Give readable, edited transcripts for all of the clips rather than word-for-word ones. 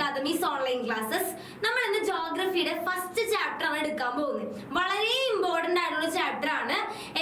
Academies online classes. നമ്മൾ ഇന്ന് ജോഗ്രഫിയുടെ first chapter ആണ് എടുക്കാൻ പോകുന്നത്. വളരെ ഇമ്പോർട്ടന്റ് ആയിട്ടുള്ള ചാപ്റ്റർ ആണ്.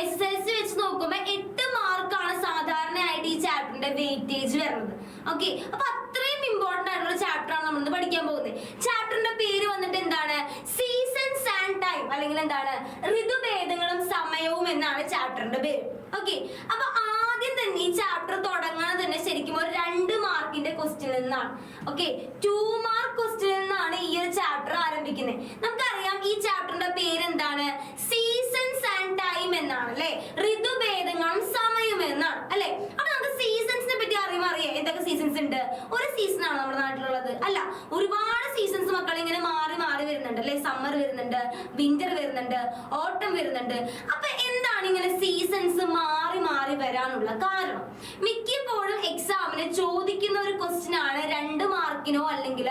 SSLC വെച്ച് നോക്കുമ്പോൾ 8 മാർക്കാണ് സാധാരണയായിട്ട് ഈ ചാപ്റ്ററിന്റെ വെയിറ്റേജ് വരുന്നത്. ഓക്കെ, അപ്പൊ അത്രയും ഇമ്പോർട്ടന്റ് ആയിട്ടുള്ള ചാപ്റ്റർ ആണ് നമ്മൾ ഇന്ന് പഠിക്കാൻ പോകുന്നത്. ചാപ്റ്ററിന്റെ പേര് വന്നിട്ട് എന്താണ്? സീസൺസ് ആൻഡ് ടൈം, അല്ലെങ്കിൽ എന്താണ്? ഋതുഭേദങ്ങളും സമയവും എന്നാണ് ചാപ്റ്ററിന്റെ പേര്. ഓക്കെ, അപ്പൊ ആദ്യം തന്നെ ഈ ചാപ്റ്റർ തുടങ്ങുന്നത് തന്നെ ശരിക്കും ഒരു 2 മാർക്കിന്റെ ക്വസ്റ്റ്യൻ നിന്നാണ്. ഓക്കെ, 2 മാർക്ക് ക്വസ്റ്റ്യൻ നിന്നാണ് ഈ ഒരു ചാപ്റ്റർ ആരംഭിക്കുന്നത്. നമുക്കറിയാം ഈ ചാപ്റ്ററിന്റെ പേര് എന്താണ്? സീസൺസ് ആൻഡ് ടൈം എന്നാണ് അല്ലെ, ഋതുഭേദങ്ങളും സമയവും എന്നാണ് അല്ലെ. അപ്പൊ നമുക്ക് സീസൺസിനെ പറ്റി അറിയാം. എന്തൊക്കെ സീസൺസ് ഉണ്ട്? ഒരു സീസൺ ആണ് നമ്മുടെ നാട്ടിലുള്ളത്? അല്ല, ഒരുപാട് സീസൺസ് മക്കൾ ഇങ്ങനെ മാറി മാറി വരുന്നുണ്ട് അല്ലെ. സമ്മർ വരുന്നുണ്ട്, വിന്റർ വരുന്നുണ്ട്, ഓട്ടം വരുന്നുണ്ട്. അപ്പൊ എന്താണ് ഇങ്ങനെ സീസൺസ് മാറി മാറി വരാനുള്ള കാരണം? മിക്കപ്പോഴും എക്സാമിന് ചോദിക്കുന്ന ഒരു ക്വസ്റ്റ്യൻ ആണ്, 2 മാർക്കിനോ അല്ലെങ്കിൽ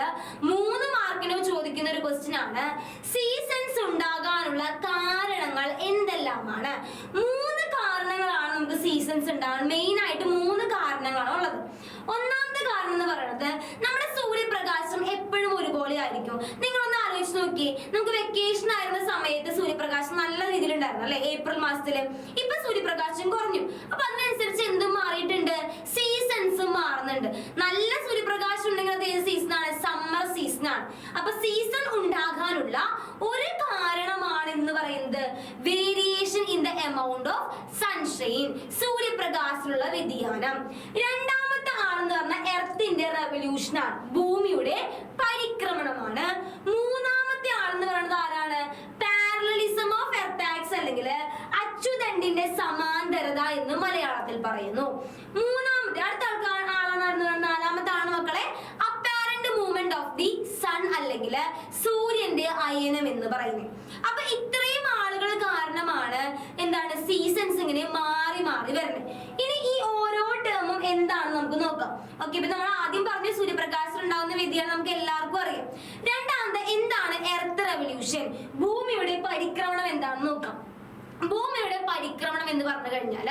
3 മാർക്കിനോ ചോദിക്കുന്ന ഒരു ക്വസ്റ്റ്യൻ ആണ്, സീസൺസ് ഉണ്ടാകാനുള്ള കാരണങ്ങൾ എന്തെല്ലാമാണ്? 3 കാരണങ്ങളാണ് നമുക്ക് സീസൺസ് ഉണ്ടാകാൻ മെയിൻ ആയിട്ട് 3 കാരണങ്ങളാണ് ഉള്ളത്. ഒന്നാമത്തെ കാരണം എന്ന് പറയുന്നത് നമ്മുടെ സൂര്യപ്രകാശം എപ്പോഴും ഒരുപോലെ ആയിരിക്കും. നിങ്ങളൊന്ന് ആലോചിച്ച് നോക്കിയേ, നമുക്ക് വെക്കേഷൻ ആയിരുന്ന സമയത്ത് സൂര്യപ്രകാശം നല്ല രീതിയിൽ ഉണ്ടായിരുന്നു അല്ലെ, ഏപ്രിൽ മാസത്തില്. ഇപ്പൊ സൂര്യപ്രകാശം കുറഞ്ഞു. അപ്പൊ അതിനനുസരിച്ച് എന്തും മാറിയിട്ടുണ്ട്? സീസൺസ് മാറുന്നുണ്ട്. നല്ല സൂര്യപ്രകാശം ഉണ്ടെങ്കിൽ അത് ഏത് സീസൺ ആണ്? സമ്മർ സീസൺ ആണ്. അപ്പൊ സീസൺ ഉണ്ടാകാനുള്ള ഒരു കാരണമാണ് എന്ന് പറയുന്നത് variation in the amount of sunshine, സൂര്യപ്രകാശത്തിലുള്ള വ്യതിയാനം. രണ്ടാമത്തെ ആണെന്ന് പറഞ്ഞാൽ എർത്തിന്റെ റെവല്യൂഷൻ ആണ്, ഭൂമിയുടെ പരിക്രമണമാണ്. മൂന്നാമത്തെ ആളെന്ന് പറയുന്നത് ആരാണ്? പാരലലിസം ഓഫ് എർത്ത് ആക്സിസ്, അല്ലെങ്കിൽ അച്ചുതണ്ടിന്റെ സമാന്തരത എന്ന് മലയാളത്തിൽ പറയുന്നു. മൂന്നാമത്തെ അടുത്ത ആളാണ് നാലാമത്തെ ആണ് മക്കളെ apparent movement of the sun, അല്ലെങ്കിൽ സൂര്യന്റെ അയനം എന്ന് പറയുന്നത്. അപ്പൊ ഇത്രയും ആളുകൾ കാരണമാണ് എന്താണ് സീസൺസ് ഇങ്ങനെ മാറി മാറി വരുന്നത്. ഇനി ഈ ഓരോ ടേമും എന്താണ് നമുക്ക് നോക്കാം. ഓക്കെ, ഇപ്പൊ നമ്മൾ ആദ്യം പറഞ്ഞ സൂര്യപ്രകാശത്തിൽ ഉണ്ടാകുന്ന വ്യതിയാനം നമുക്ക് എല്ലാവർക്കും അറിയാം. രണ്ടാമത് എന്താണ് എർത്ത് റെവല്യൂഷൻ, ഭൂമിയുടെ പരിക്രമണം എന്താണെന്ന് നോക്കാം. ഭൂമിയുടെ പരിക്രമണം എന്ന് പറഞ്ഞു കഴിഞ്ഞാൽ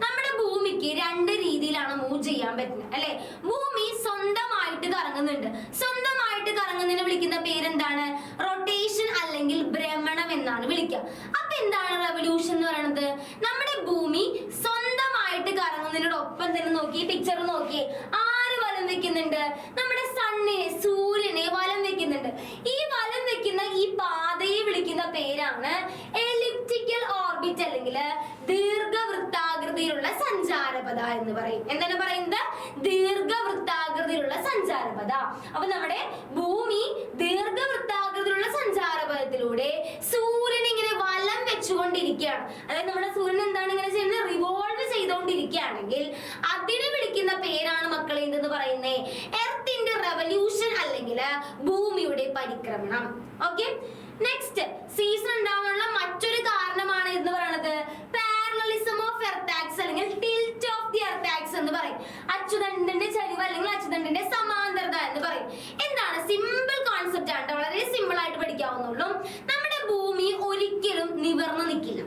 നമ്മുടെ ഭൂമിക്ക് 2 രീതിയിലാണ് മൂവ് ചെയ്യാൻ പറ്റുന്നത് അല്ലെ. ഭൂമി സ്വന്തമായിട്ട് കറങ്ങുന്നുണ്ട്. സ്വന്തമായിട്ട് കറങ്ങുന്നതിനെ വിളിക്കുന്ന പേരെന്താണ്? റൊട്ടേഷൻ അല്ലെങ്കിൽ ഭ്രമണം എന്നാണ് വിളിക്കുക. അപ്പൊ എന്താണ് റെവല്യൂഷൻ എന്ന് പറയുന്നത്? നമ്മുടെ ഭൂമി സ്വന്തമായിട്ട് കറങ്ങുന്നതിനോടൊപ്പം തന്നെ നോക്കി പിക്ചർ നോക്കി ആര് വലം വെക്കുന്നുണ്ട്? നമ്മുടെ സണ്ണിനെ, സൂര്യനെ വലം വെക്കുന്നുണ്ട്. ഈ വലം വെക്കുന്ന ഈ പാതയെ വിളിക്കുന്ന പേരാണ് എലിപ്റ്റിക്കൽ ഓർബിറ്റ്, അല്ലെങ്കിൽ ദീർഘവൃത്താകൃതിയിലുള്ള സഞ്ചാരപഥ എന്ന് പറയും. എന്താണ് പറയുന്നത്? ദീർഘവൃത്താകൃതിയിലുള്ള സഞ്ചാരപഥ. അപ്പൊ നമ്മുടെ ഭൂമി ദീർഘവൃത്താകൃതിയിലുള്ള സഞ്ചാരപഥത്തിലൂടെ സൂര്യൻ ഇങ്ങനെ വലം വെച്ചുകൊണ്ടിരിക്കുകയാണ്. അതായത് നമ്മുടെ സൂര്യൻ എന്താണ് ഇങ്ങനെ ചെയ്യുന്നത്? റിവോൾവ് ചെയ്തുകൊണ്ടിരിക്കുകയാണെങ്കിൽ അതിനെ വിളിക്കുന്ന പേരാണ് മക്കളെ എന്തെന്ന് പറയുന്നത്? എർത്തിന്റെ റെവല്യൂഷൻ, അല്ലെങ്കിൽ ഭൂമിയുടെ പരിക്രമണം. ഓക്കെ, നെക്സ്റ്റ് സീസൺ ഉണ്ടാവാനുള്ള മറ്റൊരു കാരണമാണ് എന്ന് പറയുന്നത് പാരലലിസം ഓഫ് എർത്ത് ആക്സിസ്, അല്ലെങ്കിൽ tilt of the earth axis എന്ന് പറയും. അച്ചുതണ്ടിന്റെ ചരിവ് അല്ലെങ്കിൽ അച്ചുതണ്ടിന്റെ സമാന്തരത എന്ന് പറയും. എന്താണ്? സിമ്പിൾ കോൺസെപ്റ്റ് ആണ്, വളരെ സിമ്പിൾ ആയിട്ട് പഠിക്കാവുന്നുള്ളൂ. നമ്മുടെ ഭൂമി ഒരിക്കലും നിവർന്നു നിൽക്കില്ല.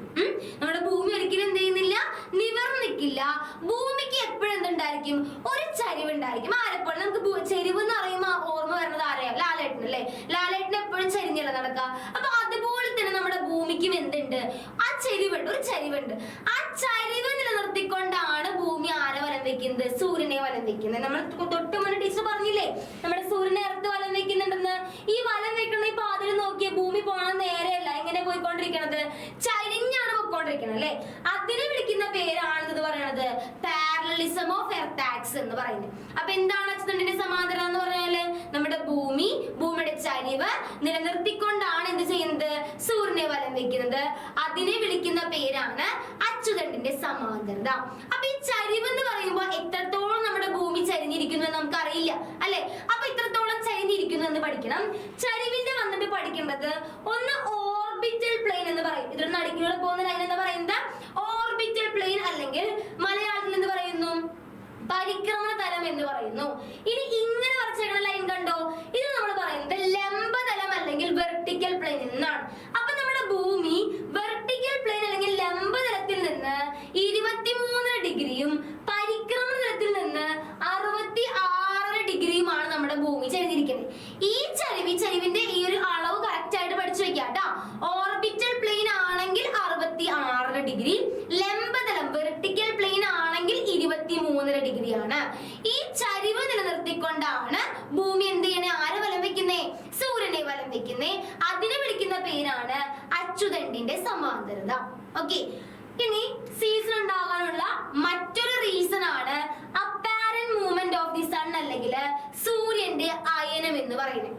നമ്മുടെ ഭൂമി ഒരിക്കലും എന്ത് ചെയ്യുന്നില്ല? നിവർന്നു നിൽക്കില്ല. ഭൂമിക്ക് എപ്പോഴും എന്തുണ്ടായിരിക്കും? ഒരു ചരിവ് ഉണ്ടായിരിക്കും. ആരെപ്പോഴും നമുക്ക് ചെരിവ് എന്ന് പറയുമ്പോൾ ഓർമ്മ വരുന്നത് ആരെയാ? ലാലേട്ടൻ അല്ലെ. ലാലേട്ടൻ എപ്പോഴും ചരിഞ്ഞല്ല നടക്കുക. അപ്പൊ അതുപോലെ തന്നെ നമ്മുടെ ഭൂമിക്കും എന്തുണ്ട്? ആ ചെരിവുണ്ട്, ഒരു ചരിവുണ്ട്. ആ ചരിവ് നിലനിർത്തിക്കൊണ്ടാണ് ഭൂമി ആരെ വലം വെക്കുന്നത്? സൂര്യനെ വലം വെക്കുന്നത്. നമ്മൾ തൊട്ട് മുന്നേ ടീച്ചർ പറഞ്ഞില്ലേ നമ്മുടെ സൂര്യനെ എർത്ത് വലം വെക്കുന്നുണ്ടെന്ന്. ഈ വലം വെക്കുന്ന ഈ പാതിൽ നോക്കിയ ഭൂമി പോണ നേരെയല്ല, എങ്ങനെ പോയിക്കൊണ്ടിരിക്കണത്? ചരിഞ്ഞാണ് പോയിക്കൊണ്ടിരിക്കുന്നത് അല്ലെ. അതിനെ വിളിക്കുന്ന പേരാണെന്ന് പറയുന്നത് പാരലലിസം ഓഫ് എർത്ത് ആക്സിസ് എന്ന് പറയുന്നത്. അപ്പൊ എന്താണ് അച്ചുതണ്ടിന്റെ സമാന്തരം എന്ന് പറഞ്ഞാല് നമ്മുടെ ഭൂമിയുടെ ചരിവ് നിലനിർത്തിക്കൊണ്ടാണ് എന്ത് ചെയ്യുന്നത്? സൂര്യനെ വലം വെക്കുന്നത്. അതിനെ വിളിക്കുന്ന പേരാണ് അച്ചുതണ്ടിന്റെ സമാന്തരത. അപ്പൊ ഈ ചരിവ് എന്ന് പറയുമ്പോൾ എത്രത്തോളം നമ്മുടെ ഭൂമി ചരിഞ്ഞിരിക്കുന്നു എന്ന് നമുക്ക് അറിയില്ല അല്ലെ. അപ്പൊ ഇത്രത്തോളം ചരിഞ്ഞിരിക്കുന്നു എന്ന് പഠിക്കണം. ചരിവിന്റെ വന്നിട്ട് പഠിക്കേണ്ടത് ഒന്ന് ഓർബിറ്റൽ പ്ലെയിൻ എന്ന് പറയും. ഇതിൽ നടുക്കിലൂടെ പോകുന്ന ലൈൻ എന്ന് പറയുന്നത് ഓർബിറ്റൽ പ്ലെയിൻ, അല്ലെങ്കിൽ മലയാളത്തിൽ എന്ത് പറയുന്നു? പരിക്രമണ തലം എന്ന് പറയുന്നു. ഇനി ഇങ്ങനെ വരച്ചേക്കുന്ന ലൈൻ കണ്ടോ? ഇത് നമ്മൾ പറയുന്നത് ലംബതലം അല്ലെങ്കിൽ വെർട്ടിക്കൽ പ്ലെയിൻ എന്നാണ്. അപ്പൊ നമ്മുടെ ഭൂമി വെർട്ടിക്കൽ പ്ലെയിൻ അല്ലെങ്കിൽ ലംബതലത്തിൽ നിന്ന് 23 ഡിഗ്രിയും പരിക്രമണ തലത്തിൽ നിന്ന് 66 ഡിഗ്രിയുമാണ് നമ്മുടെ ഭൂമി ചരിഞ്ഞിരിക്കുന്നത്. നൽകിയിരിക്കുന്നത്. ഈ ചരിവിന്റെ ഈ ഒരു അളവ് കറക്റ്റ് ആയിട്ട് പഠിച്ചു വെക്കാം കേട്ടോ. ഓർബിറ്റൽ പ്ലെയിൻ ആണെങ്കിൽ 66 ഡിഗ്രി, ലംബതലം വെർട്ടിക്കൽ പ്ലെയിൻ ആണെങ്കിൽ 23 ഡിഗ്രിയാണ്. ഈ ചരിവ് നിലനിർത്തിക്കൊണ്ടാണ് ഭൂമി എന്ത് ചെയ്യണേ? ആരെ വലം വെക്കുന്നേ? സൂര്യനെ വലം വെക്കുന്നേ. അതിനെ വിളിക്കുന്ന പേരാണ് അച്ചുതണ്ടിന്റെ സമാന്തരത. ഓക്കെ, ഇനി സീസൺ ഉണ്ടാകാനുള്ള മറ്റൊരു റീസൺ ആണ് apparent movement of the sun അല്ലെങ്കിൽ സൂര്യന്റെ അയനം എന്ന് പറയുന്നത്.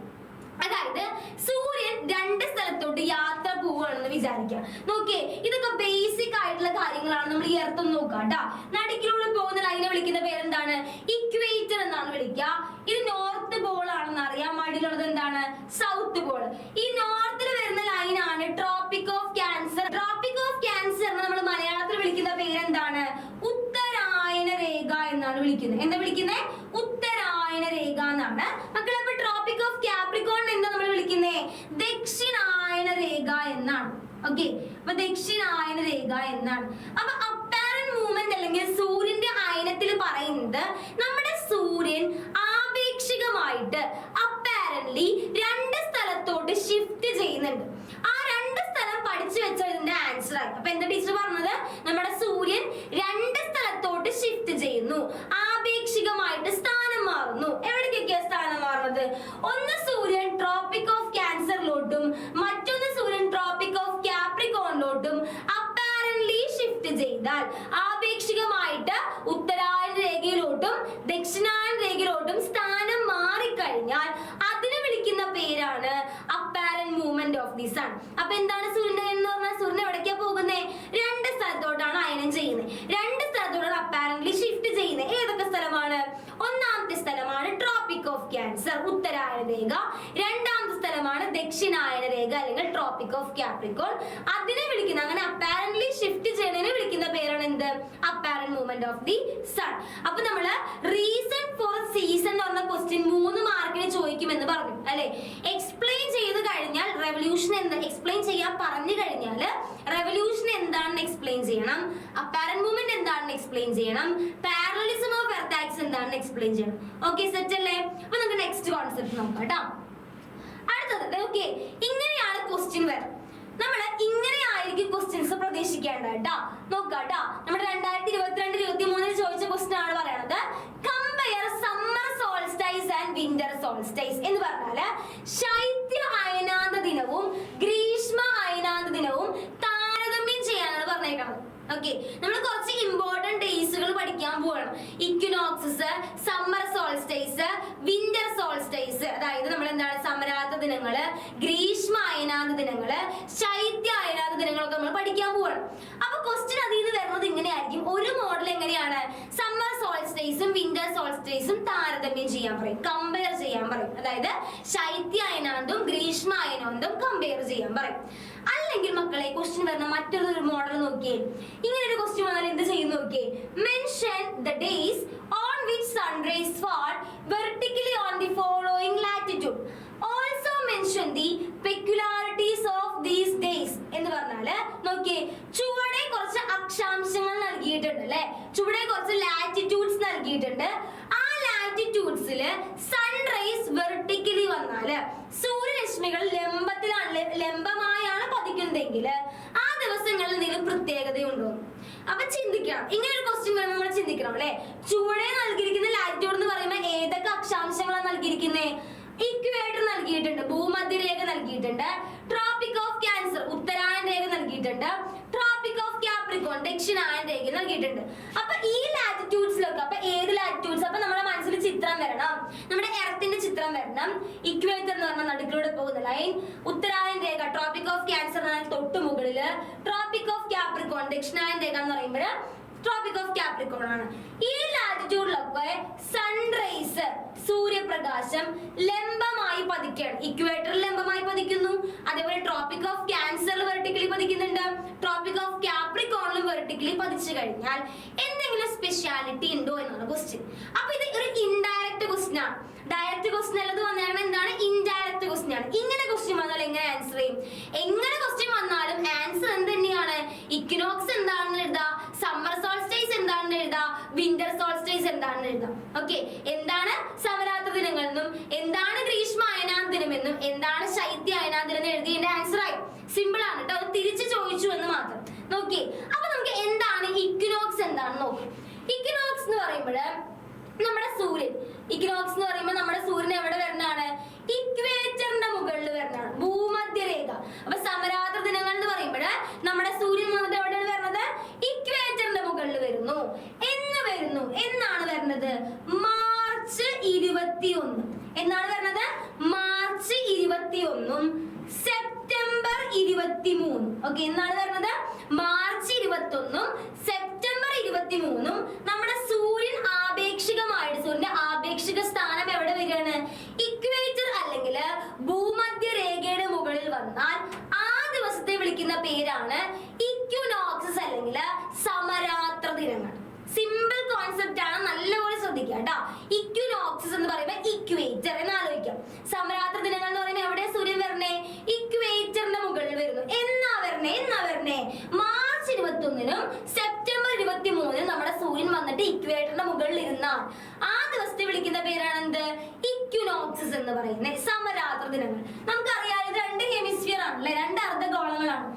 അതായത് സൂര്യൻ രണ്ട് സ്ഥലത്തോട്ട് യാത്ര പോവുകയാണെന്ന് വിചാരിക്കാം. നോക്കിയേ, ഇതൊക്കെ ബേസിക് ആയിട്ടുള്ള കാര്യങ്ങളാണ്. നമ്മൾ ഈ എർത്ത് ഒന്ന് നോക്കാം കേട്ടോ. നടുക്കിലൂടെ പോകുന്ന ലൈനെ വിളിക്കുന്ന പേരെന്താണ്? ഇക്വേറ്റർ എന്നാണ് വിളിക്കുക. ഇത് നോർത്ത് പോൾ ആണെന്ന് അറിയാം. മടിയിലുള്ളത് എന്താണ്? South Paul. ഈ നോർത്തിൽ വരുന്ന ലൈനാണ് tropic of cancer. Tropic of cancer നമ്മൾ മലയാളത്തിൽ വിളിക്കുന്ന പേരെന്താണ്? ഉത്തരായന രേഖ എന്നാണ് വിളിക്കുന്നത്. എന്താ വിളിക്കുന്നത്? ഉത്തരായന രേഖ എന്നാണ് മക്കളെ. അപ്പൊ ട്രോപ്പിക് ഓഫ് ക്യാപ്രിക്കോൺ എന്താ നമ്മൾ വിളിക്കുന്നത്? ദക്ഷിണായന രേഖ എന്നാണ്. ഓക്കെ, അപ്പൊ ദക്ഷിണായന രേഖ എന്നാണ്. അപ്പൊ അപ്പാരന്റ് മൂവ്മെന്റ് അല്ലെങ്കിൽ സൂര്യന്റെ അയനത്തിൽ പറയുന്നത് നമ്മുടെ സൂര്യൻ ആപേക്ഷികമായിട്ട് അപ്പാരന്റ്ലി രണ്ട് സ്ഥലത്തോട്ട് ഷിഫ്റ്റ് ചെയ്യുന്നുണ്ട്. ആ രണ്ട് സ്ഥലം പഠിച്ചു വെച്ചാൽ ഇതിന്റെ ആൻസർ ആയി. അപ്പൊ എന്താ ടീച്ചർ പറഞ്ഞത്? നമ്മുടെ സൂര്യൻ രണ്ട് സ്ഥലത്തോട്ട് ഷിഫ്റ്റ് ചെയ്യുന്നു, ആപേക്ഷികമായിട്ട് സ്ഥാനം മാറുന്നു. എവിടേക്കൊക്കെയാ സ്ഥാനം മാറുന്നത്? ഒന്ന് സൂര്യൻ ട്രോപ്പിക് ഓഫ് ക്യാൻസറിലോട്ടും മറ്റൊന്ന് സൂര്യൻ ട്രോപ്പിക് ഓഫ് ക്യാപ്രിക്കോണിലോട്ടും അപ്പാരന്റ്ലി ഷിഫ്റ്റ് ചെയ്താൽ ആപേക്ഷികമായിട്ട് ഉത്തരായന രേഖയിലോട്ടും ദക്ഷിണായന രേഖയിലോട്ടും സ്ഥാനം മാറിക്കഴിഞ്ഞാൽ അതിനെ വിളിക്കുന്ന പേരാണ് apparent movement of the sun. അപ്പൊ എന്താണ് സൂര്യന്റെ എന്ന് പറഞ്ഞാൽ? സൂര്യൻ എവിടേക്കാ പോകുന്നത്? രണ്ട് സ്ഥലത്തോട്ടാണ് അയനം ചെയ്യുന്നത്. രണ്ട് സ്ഥലത്തോട്ടാണ് അപ്പാരന്റ്ലി ഷിഫ്റ്റ് ചെയ്യുന്നത്. ഏതൊക്കെ സ്ഥലമാണ്? ഒന്നാമത്തെ സ്ഥലമാണ് ട്രോപ്പിക് ഓഫ് ക്യാൻസർ, ഉത്തരായന രേഖ. രണ്ടാമത്തെ സ്ഥലമാണ് ദക്ഷിണായന രേഖ അല്ലെങ്കിൽ ട്രോപ്പിക് ഓഫ് ക്യാപ്രിക്കോൺ. അതിനെ വിളിക്കുന്ന, അങ്ങനെ അപ്പാരന്റ്ലി ഷിഫ്റ്റ് ചെയ്യുന്നതിനെ വിളിക്കുന്ന പേരാണ് എന്ത്? Apparent movement of the sun. അപ്പൊ നമ്മള് റീസൺ ഫോർ സീസൺ എന്ന് പറഞ്ഞ ക്വസ്റ്റ്യൻ 3 മാർക്കിന് ചോദിക്കുമെന്ന് പറഞ്ഞു അല്ലെ. എക്സ്പ്ലെയിൻ ചെയ്ത് കഴിഞ്ഞാൽ റെവല്യൂഷൻ എന്താ എക്സ്പ്ലെയിൻ ചെയ്യാൻ പറഞ്ഞു കഴിഞ്ഞാൽ റെവല്യൂഷൻ എന്താണെന്ന് എക്സ്പ്ലെയിൻ ചെയ്യണം, അപ്പാരന്റ് മൂവ്മെന്റ് എന്താണെന്ന് എക്സ്പ്ലെയിൻ ചെയ്യണം, പാരലലിസം ഓഫ് എർത്ത് ആക്സിസ് എന്താണെന്ന് എക്സ്പ്ലെയിൻ ചെയ്യണം. ഓക്കെ, സെറ്റ് അല്ലേ? അപ്പൊ നമുക്ക് നെക്സ്റ്റ് കോൺസെപ്റ്റ് നോക്കാം കേട്ടോ. അടുത്തത് ഓക്കെ, ഇങ്ങനെയാണ് ക്വസ്റ്റ്യൻ വരാം. നമ്മള് ഇങ്ങനെ ആയിരിക്കും ക്വസ്റ്റ്യൻസ് പ്രതീക്ഷിക്കേണ്ട കേട്ടോ. നോക്കാട്ടോ, നമ്മുടെ 2022-23 ചോദിച്ച ക്വസ്റ്റ്യൻ ആണ് പറയണത്. Compare summer solstice and winter solstice എന്ന് പറഞ്ഞാല് ശൈത്യ അയനാന്ത ദിനവും ഗ്രീഷ്മ അയനാന്ത ദിനവും താരതമ്യം ചെയ്യാനാണ് പറഞ്ഞേക്കുന്നത്. ഓക്കെ, നമ്മൾ കുറച്ച് ഇമ്പോർട്ടന്റ് ഡേയ്സുകൾ പഠിക്കാൻ പോകണം. ഇക്വിനോക്സസ്, സമ്മർ സോൾസ്റ്റൈസ്, വിന്റർ സോൾസ്റ്റൈസ്, അതായത് നമ്മൾ എന്താണ് സമരാന്ത ദിനങ്ങള്, ഗ്രീഷ്മ അയനാന്ത ദിനങ്ങള്, ശൈത്യ അയനാന്ത ദിനങ്ങളൊക്കെ നമ്മൾ പഠിക്കാൻ പോകണം. അപ്പൊ ക്വസ്റ്റ്യൻ അതിൽ നിന്ന് വരുന്നത് ഇങ്ങനെയായിരിക്കും. ഒരു മോഡൽ എങ്ങനെയാണ്? സമ്മർ സോൾസ്റ്റൈസും വിന്റർ സോൾസ്റ്റൈസും താരതമ്യം ചെയ്യാൻ പറയും, കമ്പയർ ചെയ്യാൻ പറയും. അതായത് ശൈത്യ അയനാന്തും ഗ്രീഷ്മ അയനാന്തും കമ്പയർ ചെയ്യാൻ പറയും. അല്ലെങ്കിൽ മക്കളെ ക്വസ്റ്റ്യൻ വരുന്ന മറ്റൊരു മോഡൽ നോക്കിയേ. ഇങ്ങനെ ഒരു ക്വസ്റ്റ്യൻ വന്നാൽ എന്ത് ചെയ്യും നോക്കിയേ. Mention the days on which sunrise fall vertically on the following latitude. Also mention the peculiarities of these days എന്ന് പറഞ്ഞാല് നോക്കിയേ, ചുവടെ കുറച്ച് അക്ഷാംശങ്ങൾ നൽകിയിട്ടുണ്ട് അല്ലെ, ചുവടെ കുറച്ച് ലാറ്റിറ്റ്യൂഡ്സ് നൽകിയിട്ടുണ്ട്. ആ ലാറ്റിറ്റ്യൂഡ്സില് സൺറൈസ് വെർട്ടിക്കലി വന്നാല് സൂര്യരശ്മികൾ ലംബമായാണ് പതിക്കുന്നതെങ്കിൽ ആ ദിവസങ്ങളിൽ എന്തെങ്കിലും പ്രത്യേകതയുണ്ടോ? അപ്പൊ ചിന്തിക്കണം. ഇങ്ങനെ ഒരു ക്വസ്റ്റ്യൻ വരുമ്പോൾ നമ്മൾ ചിന്തിക്കണം അല്ലെ. ചുവടെ നൽകിയിരിക്കുന്ന ലാറ്റിറ്റ്യൂഡ് എന്ന് പറയുമ്പോൾ ഏതൊക്കെ അക്ഷാംശങ്ങളാണ് നൽകിയിരിക്കുന്നത്? ഇക്വേറ്റർ നൽകിയിട്ടുണ്ട്, ഭൂമധ്യരേഖ നൽകിയിട്ടുണ്ട്, ട്രോപ്പിക് ഓഫ് ക്യാൻസർ ഉത്തരായന രേഖ നൽകിയിട്ടുണ്ട്, ട്രോപ്പിക് ഓഫ് ക്യാപ്രിക്കോൺ ദക്ഷിണായന രേഖ നൽകിയിട്ടുണ്ട്. അപ്പൊ ഈ ലാറ്റിറ്റ്യൂഡ്സിലൊക്കെ അപ്പൊ ഏത് ലാറ്റിറ്റ്യൂഡ്സ്? അപ്പൊ നമ്മുടെ മനസ്സിൽ ചിത്രം വരണം, നമ്മുടെ എർത്തിന്റെ ചിത്രം വരണം. ഇക്വേറ്റർ എന്ന് പറഞ്ഞാൽ നടുക്കിലൂടെ പോകുന്ന ലൈൻ, ഉത്തരായന രേഖ ട്രോപ്പിക് ഓഫ് ക്യാൻസർ എന്നാൽ തൊട്ട് മുകളില്, ട്രോപ്പിക് ഓഫ് ക്യാപ്രിക്കോൺ ദക്ഷിണായന രേഖ എന്ന് പറയുമ്പോൾ ട്രോപ്പിക് ഓഫ് ക്യാപ്രിക്കോൺ ആണ്. ഈ ലാറ്റിറ്റ്യൂഡിലൊക്കെ സൺറൈസ് സൂര്യപ്രകാശം ലംബമായി പതിക്കുകയാണ്. ഇക്വേറ്ററിൽ ലംബമായി പതിക്കുന്നു, അതേപോലെ ട്രോപ്പിക് ഓഫ് ക്യാൻസറിൽ വെർട്ടിക്കലി പതിക്കുന്നുണ്ട്, ട്രോപ്പിക് ഓഫ് ക്യാപ്രിക്കോണിലും വെർട്ടിക്കലി പതിച്ചു കഴിഞ്ഞാൽ എന്തെങ്കിലും സ്പെഷ്യാലിറ്റി ഉണ്ടോ എന്നാണ് ക്വസ്റ്റ്യൻ. അപ്പൊ ഇത് ഒരു ഇൻഡയറക്റ്റ് ക്വസ്റ്റ്യൻ ആണ്. ഡയറക്റ്റ് ക്വസ്റ്റ്യൻ അല്ലത് വന്നാൽ എന്താണ്? ഇൻഡയറക്റ്റ് ക്വസ്റ്റ്യൻ ആണ്. ഇങ്ങനെ ക്വസ്റ്റ്യൻ വന്നാൽ എങ്ങനെ ആൻസർ ചെയ്യും? എങ്ങനെ ക്വസ്റ്റ്യൻ വന്നാലും ആൻസർ എന്ത് തന്നെയാണ്? ഇക്വിനോക്സ് എന്താണെന്ന് എഴുതാ, സമ്മർ സോൾസ്റ്റൈസ് എന്താണെന്ന് എഴുതാ, വിന്റർ സോൾസ്റ്റൈസ് എന്താണെന്ന് എഴുതാം. ഓക്കെ, എന്താണ് സമരാന്ത ദിനങ്ങളെന്നും എന്താണ് നോക്കി. അപ്പൊ നമുക്ക് എന്താണ് ഇക്വിനോക്സ് എന്താണെന്ന് നോക്കാം. ഇക്വിനോക്സ് എന്ന് പറയുമ്പോൾ നമ്മുടെ സൂര്യൻ, ഇക്വിനോക്സ് എന്ന് പറയുമ്പോൾ നമ്മുടെ സൂര്യൻ എവിടെ വരുന്നതാണ്? ഇക്വേറ്ററിന്റെ മുകളിൽ വരുന്നതാണ്, ഭൂമധ്യരേഖ. അപ്പൊ സമരാത്ര ദിനങ്ങൾ എന്ന് പറയുമ്പോൾ നമ്മുടെ സൂര്യൻ വന്നിട്ട് എവിടെയാണ് വരുന്നത്? ഇക്വേറ്ററിന്റെ മുകളിൽ വരുന്നു. എന്നാണ് വരുന്നത്? മാർച്ച് 21. എന്നാണ് വരുന്നത്? March 21 September 23. ഓക്കെ, എന്നാണ് വരുന്നത്? മാർച്ച് 21 സെപ്റ്റംബർ 23 നമ്മുടെ സൂര്യൻ ആപേക്ഷികമായിട്ട്, സൂര്യന്റെ ആപേക്ഷിക സ്ഥാനം എവിടെ വരികയാണ്? ഇക്വേറ്റർ അല്ലെങ്കിൽ ഭൂമധ്യരേഖയുടെ മുകളിൽ വന്നാൽ ആ ദിവസത്തെ വിളിക്കുന്ന പേരാണ് ഇക്വിനോക്സസ് അല്ലെങ്കിൽ സമരാത്ര ദിനങ്ങൾ. സിമ്പിൾ കോൺസെപ്റ്റ് ആണ്, നല്ലപോലെ ശ്രദ്ധിക്കുക കേട്ടോ. ഇക്വിനോക്സസ് എന്ന് പറയുമ്പോൾ ഇക്വേറ്റർ എന്ന് ആലോചിക്കാം. സമരാത്ര ദിനങ്ങൾ എന്ന് പറയുമ്പോൾ എവിടെ സൂര്യൻ വരണേ? ഇക്വേറ്ററിന്റെ മുകളിൽ വരുന്നു. എന്നാ വരണേ? മാർച്ച് 21 സെപ്റ്റംബർ 23 നമ്മുടെ സൂര്യൻ വന്നിട്ട് ഇക്വേറ്ററിന്റെ മുകളിൽ ഇരുന്നാൽ ആ ദിവസത്തെ വിളിക്കുന്ന പേരാണ് എന്ത്? ഇക്വിനോക്സസ് എന്ന് പറയുന്നത്, സമരാത്ര ദിനങ്ങൾ. നമുക്കറിയാം ഇത് 2 ഹെമിസ്ഫിയർ ആണല്ലേ, 2 അർദ്ധഗോളങ്ങളാണ്.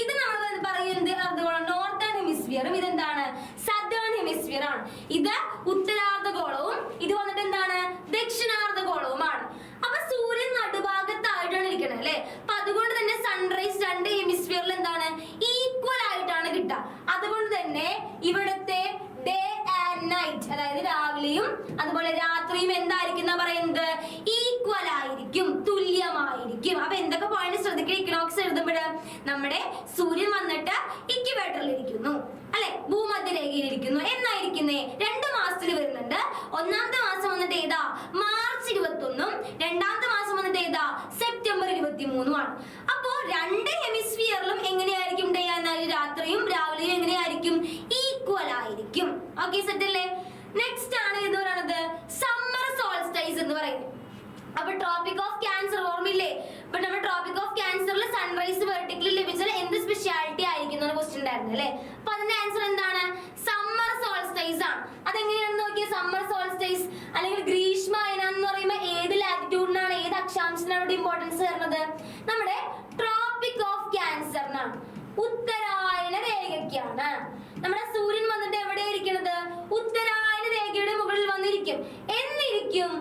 ഇത് നമ്മൾ പറയുന്നത് അർദ്ധഗോളം നോർത്തേൺ ഹെമിസ്ഫിയറും ഇതെന്താണ്? സദേൺ ഹെമിസ്ഫിയർ ആണ്. ഇത് ഉത്തരാർദ്ധഗോളവും ഇത് വന്നിട്ട് എന്താണ്? ദക്ഷിണാർദ്ധഗോളവുമാണ്. അപ്പൊ സൂര്യൻ നടുഭാഗത്തായിട്ടാണ് ഇരിക്കുന്നത് അല്ലെ. അപ്പൊ അതുകൊണ്ട് തന്നെ സൺറൈസ് 2 ഹെമിസ്ഫിയറിൽ എന്താണ്? ഈക്വൽ ആയിട്ടാണ് കിട്ടുക. അതുകൊണ്ട് തന്നെ ഇവിടുത്തെ ഡേ ആൻഡ് നൈറ്റ്, അതായത് രാവിലെയും അതുപോലെ രാത്രിയും എന്തായിരിക്കും പറയുന്നത്? ഈക്വൽ ആയിരിക്കും, തുല്യമായിരിക്കും. അപ്പൊ എന്തൊക്കെ പോയിന്റ് ശ്രദ്ധിക്കുക ഇക്വിനോക്സ് എഴുതുമ്പോൾ? നമ്മുടെ സൂര്യൻ വന്നിട്ട് ഇക്വേറ്ററിൽ ഇരിക്കുന്നു അല്ലെ, ഭൂമധ്യരേഖയിൽ ഇരിക്കുന്നു. എന്നായിരിക്കുന്നേ? 2 മാസത്തിൽ വരുന്നുണ്ട്. ഒന്നാമത്തെ മാസം വന്നിട്ട് ഏതാ? മാർച്ച് 21. രണ്ടാമത്തെ മാസം വന്നിട്ട് ഏതാ? സെപ്റ്റംബർ 23 ആണ്. അപ്പോ 2 ഹെമിസ്ഫിയറിലും എങ്ങനെയായിരിക്കും ഡേ ആൻഡ് നൈറ്റ്, രാത്രിയും രാവിലെയും എങ്ങനെയായിരിക്കും? ഈക്വൽ ആയിരിക്കും. ഓക്കെ, സെറ്റ് അല്ലേ? നെക്സ്റ്റ് ആണ് ഇത് പറയുന്നത് സമ്മർ സോൾസ്റ്റൈസ് എന്ന് പറയുന്നത്. അപ്പൊ ട്രോപ്പിക് ഓഫ് ക്യാൻസർ ഓർമ്മയില്ലേ? ഇപ്പൊ നമ്മുടെ ട്രോപ്പിക് ഓഫ് ക്യാൻസറിൽ സൺറൈസ് വെർട്ടിക്കലി ലഭിച്ചാൽ എന്ത് സ്പെഷ്യാലിറ്റി ആയിരിക്കും എന്ന ക്വസ്റ്റ്യൻ ഉണ്ടായിരുന്നു അല്ലെ. അപ്പൊ അതിന്റെ ആൻസർ എന്താണ്? സമ്മർ സോൾസ്റ്റൈസ് ആണ്. അതെങ്ങനെയാണെന്ന് നോക്കിയാൽ സമ്മർ സോൾസ്റ്റൈസ് അല്ലെങ്കിൽ ഗ്രീഷ്മ എന്ന് പറയുമ്പോൾ ഏത് ലാറ്റിറ്റ്യൂഡിനാണ്, ഏത് അക്ഷാംശത്തിനാണ് ഇമ്പോർട്ടൻസ് വരുന്നത്? നമ്മുടെ ട്രോപ്പിക് ഓഫ് ക്യാൻസറിനാണ്, ഉത്തരായന രേഖയ്ക്കാണ്. നമ്മുടെ സൂര്യൻ വന്നിട്ട് എവിടെയാണ് ഇരിക്കുന്നത്? ഉത്തരായന രേഖയുടെ മുകളിൽ വന്നിരിക്കും. എന്നിരിക്കും?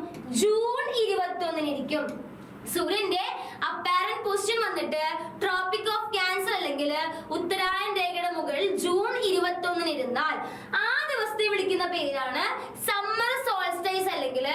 ജൂൺ 21 ഇരിക്കും. സൂര്യന്റെ അപ്പാരന്റ് പൊസിഷൻ വന്നിട്ട് ട്രോപ്പിക് ഓഫ് ക്യാൻസർ അല്ലെങ്കിൽ ഉത്തരായൻ രേഖയുടെ മുകളിൽ ജൂൺ 21 ഇരുന്നാൽ ആ ദിവസത്തെ വിളിക്കുന്ന പേരാണ് സമ്മർ സോൾസ്റ്റൈസ് അല്ലെങ്കിൽ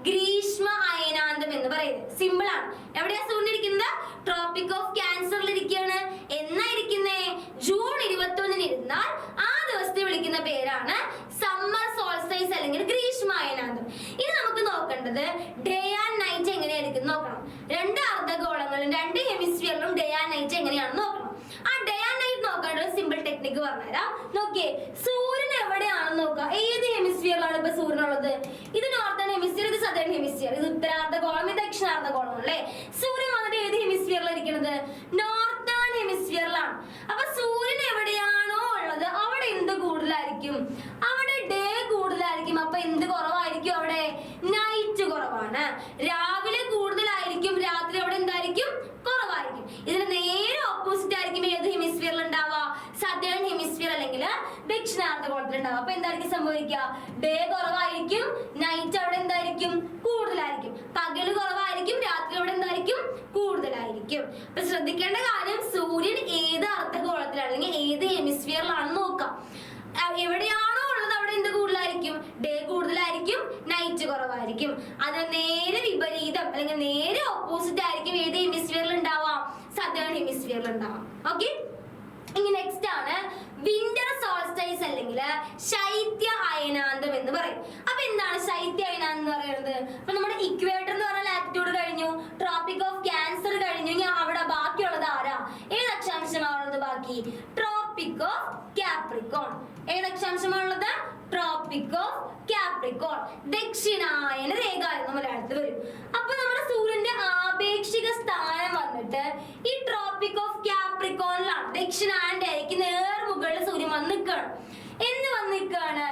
ഗ്രീഷ്മ അയനാന്തം എന്ന് പറയുന്നത്. സിമ്പിൾ ആണ്. എവിടെയാ സൂര്യൻ ഇരിക്കുന്നത്? ട്രോപ്പിക് ഓഫ് ക്യാൻസറിൽ ഇരിക്കുകയാണ്. എന്നാ ഇരിക്കുന്നേ? ജൂൺ 21 ഇരുന്നാൽ ആ ദിവസത്തെ വിളിക്കുന്ന പേരാണ് സമ്മർ സോൾസ്റ്റൈസ് അല്ലെങ്കിൽ ഗ്രീഷ്മ അയനാന്തം. ഇത് നമുക്ക് നോക്കേണ്ടത് ഡേ ആൻഡ് നൈറ്റ് എങ്ങനെയായിരിക്കും നോക്കണം. 2 അർദ്ധഗോളങ്ങളും 2 ഹെമിസ്ഫിയറിലും ഡേ ആൻഡ് നൈറ്റ് എങ്ങനെയാണെന്ന് നോക്കണം. ആ ഡേ ആൻഡ് നൈറ്റ് നോക്കാനുള്ള സിമ്പിൾ ടെക്നിക്ക് പറഞ്ഞുതരാം. നോക്കിയേ, സൂര്യൻ എവിടെയാണെന്ന് നോക്കുക. ഏത് ഹെമിസ്ഫിയറിലാണ് ഇപ്പൊ സൂര്യൻ ഉള്ളത്? ഇത് നോർത്തേൺ ഹെമിസ്ഫിയർ, ഇത് സദേൺ ഹെമിസ്ഫിയർ, ഇത് ഉത്തരാർദ്ധഗോളം, ഇത് ദക്ഷിണാർദ്ധഗോളം അല്ലേ. സൂര്യൻ വന്നിട്ട് ഏത് ഹെമിസ്ഫിയറിലാണ് ഇരിക്കുന്നത്? നോർത്തേൺ ഹെമിസ്ഫിയറിലാണ്. അപ്പൊ സൂര്യൻ എവിടെയാണോ ഉള്ളത് അവിടെ എന്ത് കൂടുതലായിരിക്കും? അവിടെ ഡേ കൂടുതലായിരിക്കും. അപ്പൊ എന്ത് കുറവായിരിക്കും? അവിടെ നൈറ്റ് കുറവാണ്. രാവിലെ കൂടുതലായിരിക്കും, രാത്രി അവിടെ എന്തായിരിക്കും? കുറവായിരിക്കും. ഇതിന് നേരെ ഓപ്പോസിറ്റ് ആയിരിക്കും ഏത് ഹെമിസ്ഫിയറിൽ ഉണ്ടാവുക? സദേൺ ഹെമിസ്ഫിയർ അല്ലെങ്കിൽ ദക്ഷിണാർദ്ധഗോളത്തിൽ ഉണ്ടാവുക. അപ്പൊ എന്തായിരിക്കും സംഭവിക്കുക? ഡേ കുറവായിരിക്കും, നൈറ്റ് അവിടെ എന്തായിരിക്കും? കൂടുതലായിരിക്കും. പകല് കുറവായിരിക്കും, രാത്രി അവിടെ എന്തായിരിക്കും? കൂടുതലായിരിക്കും. അപ്പൊ ശ്രദ്ധിക്കേണ്ട കാര്യം സൂര്യൻ ഏത് അർദ്ധഗോളത്തിലാണ് അല്ലെങ്കിൽ ഏത് ഹെമിസ്ഫിയറിലാണെന്ന് നോക്കാം. എവിടെയാണോ ഉള്ളത് അവിടെ എന്ത് കൂടുതലായിരിക്കും? ഡേ കൂടുതലായിരിക്കും, നൈറ്റ് കുറവായിരിക്കും. അത് നേരെ വിപരീതം അല്ലെങ്കിൽ നേരെ ഓപ്പോസിറ്റ് ആയിരിക്കും ഏത് ഹെമിസ്ഫിയറിൽ ഉണ്ടാവുക? സദേൺ ഹെമിസ്ഫിയറിൽ ഉണ്ടാവാം. ഓക്കെ, ഇനി നെക്സ്റ്റ് ആണ് വിന്റർ സോൾസ്റ്റൈസ് അല്ലെങ്കിൽ ശൈത്യ അയനാന്തം എന്ന് പറയും. അപ്പൊ എന്താണ് ശൈത്യ അയനാന്തം എന്ന് പറയുന്നത്? അപ്പൊ നമ്മുടെ ഇക്വേറ്റർ എന്ന് പറഞ്ഞ ലാറ്റിറ്റ്യൂഡ് കഴിഞ്ഞു, ട്രോപ്പിക് ഓഫ് ക്യാൻസർ കഴിഞ്ഞു. ഇനി അവിടെ ബാക്കിയുള്ളത് ആരാ? ഏത് അക്ഷാംശമാണുള്ളത് ബാക്കി? Tropic of Capricorn. ഏത് അക്ഷാംശമാണുള്ളത്? Tropic of Capricorn. ദക്ഷിണായന രേഖ എന്ന് മലയാളത്തിൽ വരും. അപ്പൊ നമ്മുടെ സൂര്യന്റെ ആപേക്ഷിക സ്ഥാനം വന്നിട്ട് ഈ ട്രോപ്പിക് ഓഫ് കാപ്രിക്കോണിലാണ്. ദക്ഷിണായന രേഖയ്ക്ക് നേർ മുകളിൽ സൂര്യൻ വന്നിക്കാണ്. എന്ന് വന്നിക്കാണ്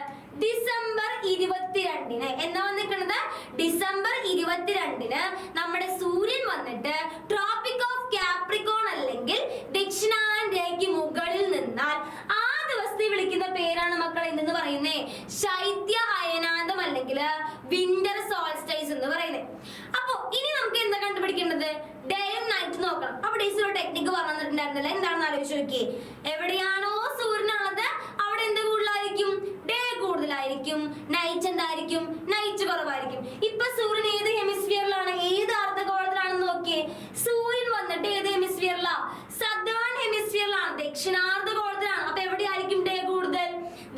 ഡിസംബർ 22-ന്. എന്നാ വന്നിക്കണത്? ഡിസംബർ 22-ന് നമ്മുടെ സൂര്യൻ വന്നിട്ട് ട്രോപ്പിക് ഓഫ് കാപ്രിക്കോൺ അല്ലെങ്കിൽ ദക്ഷിണായൻ രേഖയ്ക്ക് മുകളിൽ നിന്നാൽ നോക്കിയേ, എവിടെയാണോ സൂര്യനുള്ളത് അവിടെ എന്ത് കൂടുതലായിരിക്കും? ഡേ കൂടുതലായിരിക്കും. നൈറ്റ് എന്തായിരിക്കും? നൈറ്റ് കുറവായിരിക്കും. ഇപ്പൊ സൂര്യൻ ഏത് ഹെമിസ്ഫിയറിലാണ്, ഏത് അർദ്ധഗോളത്തിലാണെന്ന് നോക്കിയേ. സൂര്യൻ വന്നിട്ട് ഏത് ഹെമിസ്ഫിയറിലാ? സദേൺ ഹെമിസ്ഫിയറിലാണ്, ദക്ഷിണാർദ്ധഗോളത്തിലാണ്. അപ്പൊ എവിടെയായിരിക്കും ഡേ കൂടുതൽ?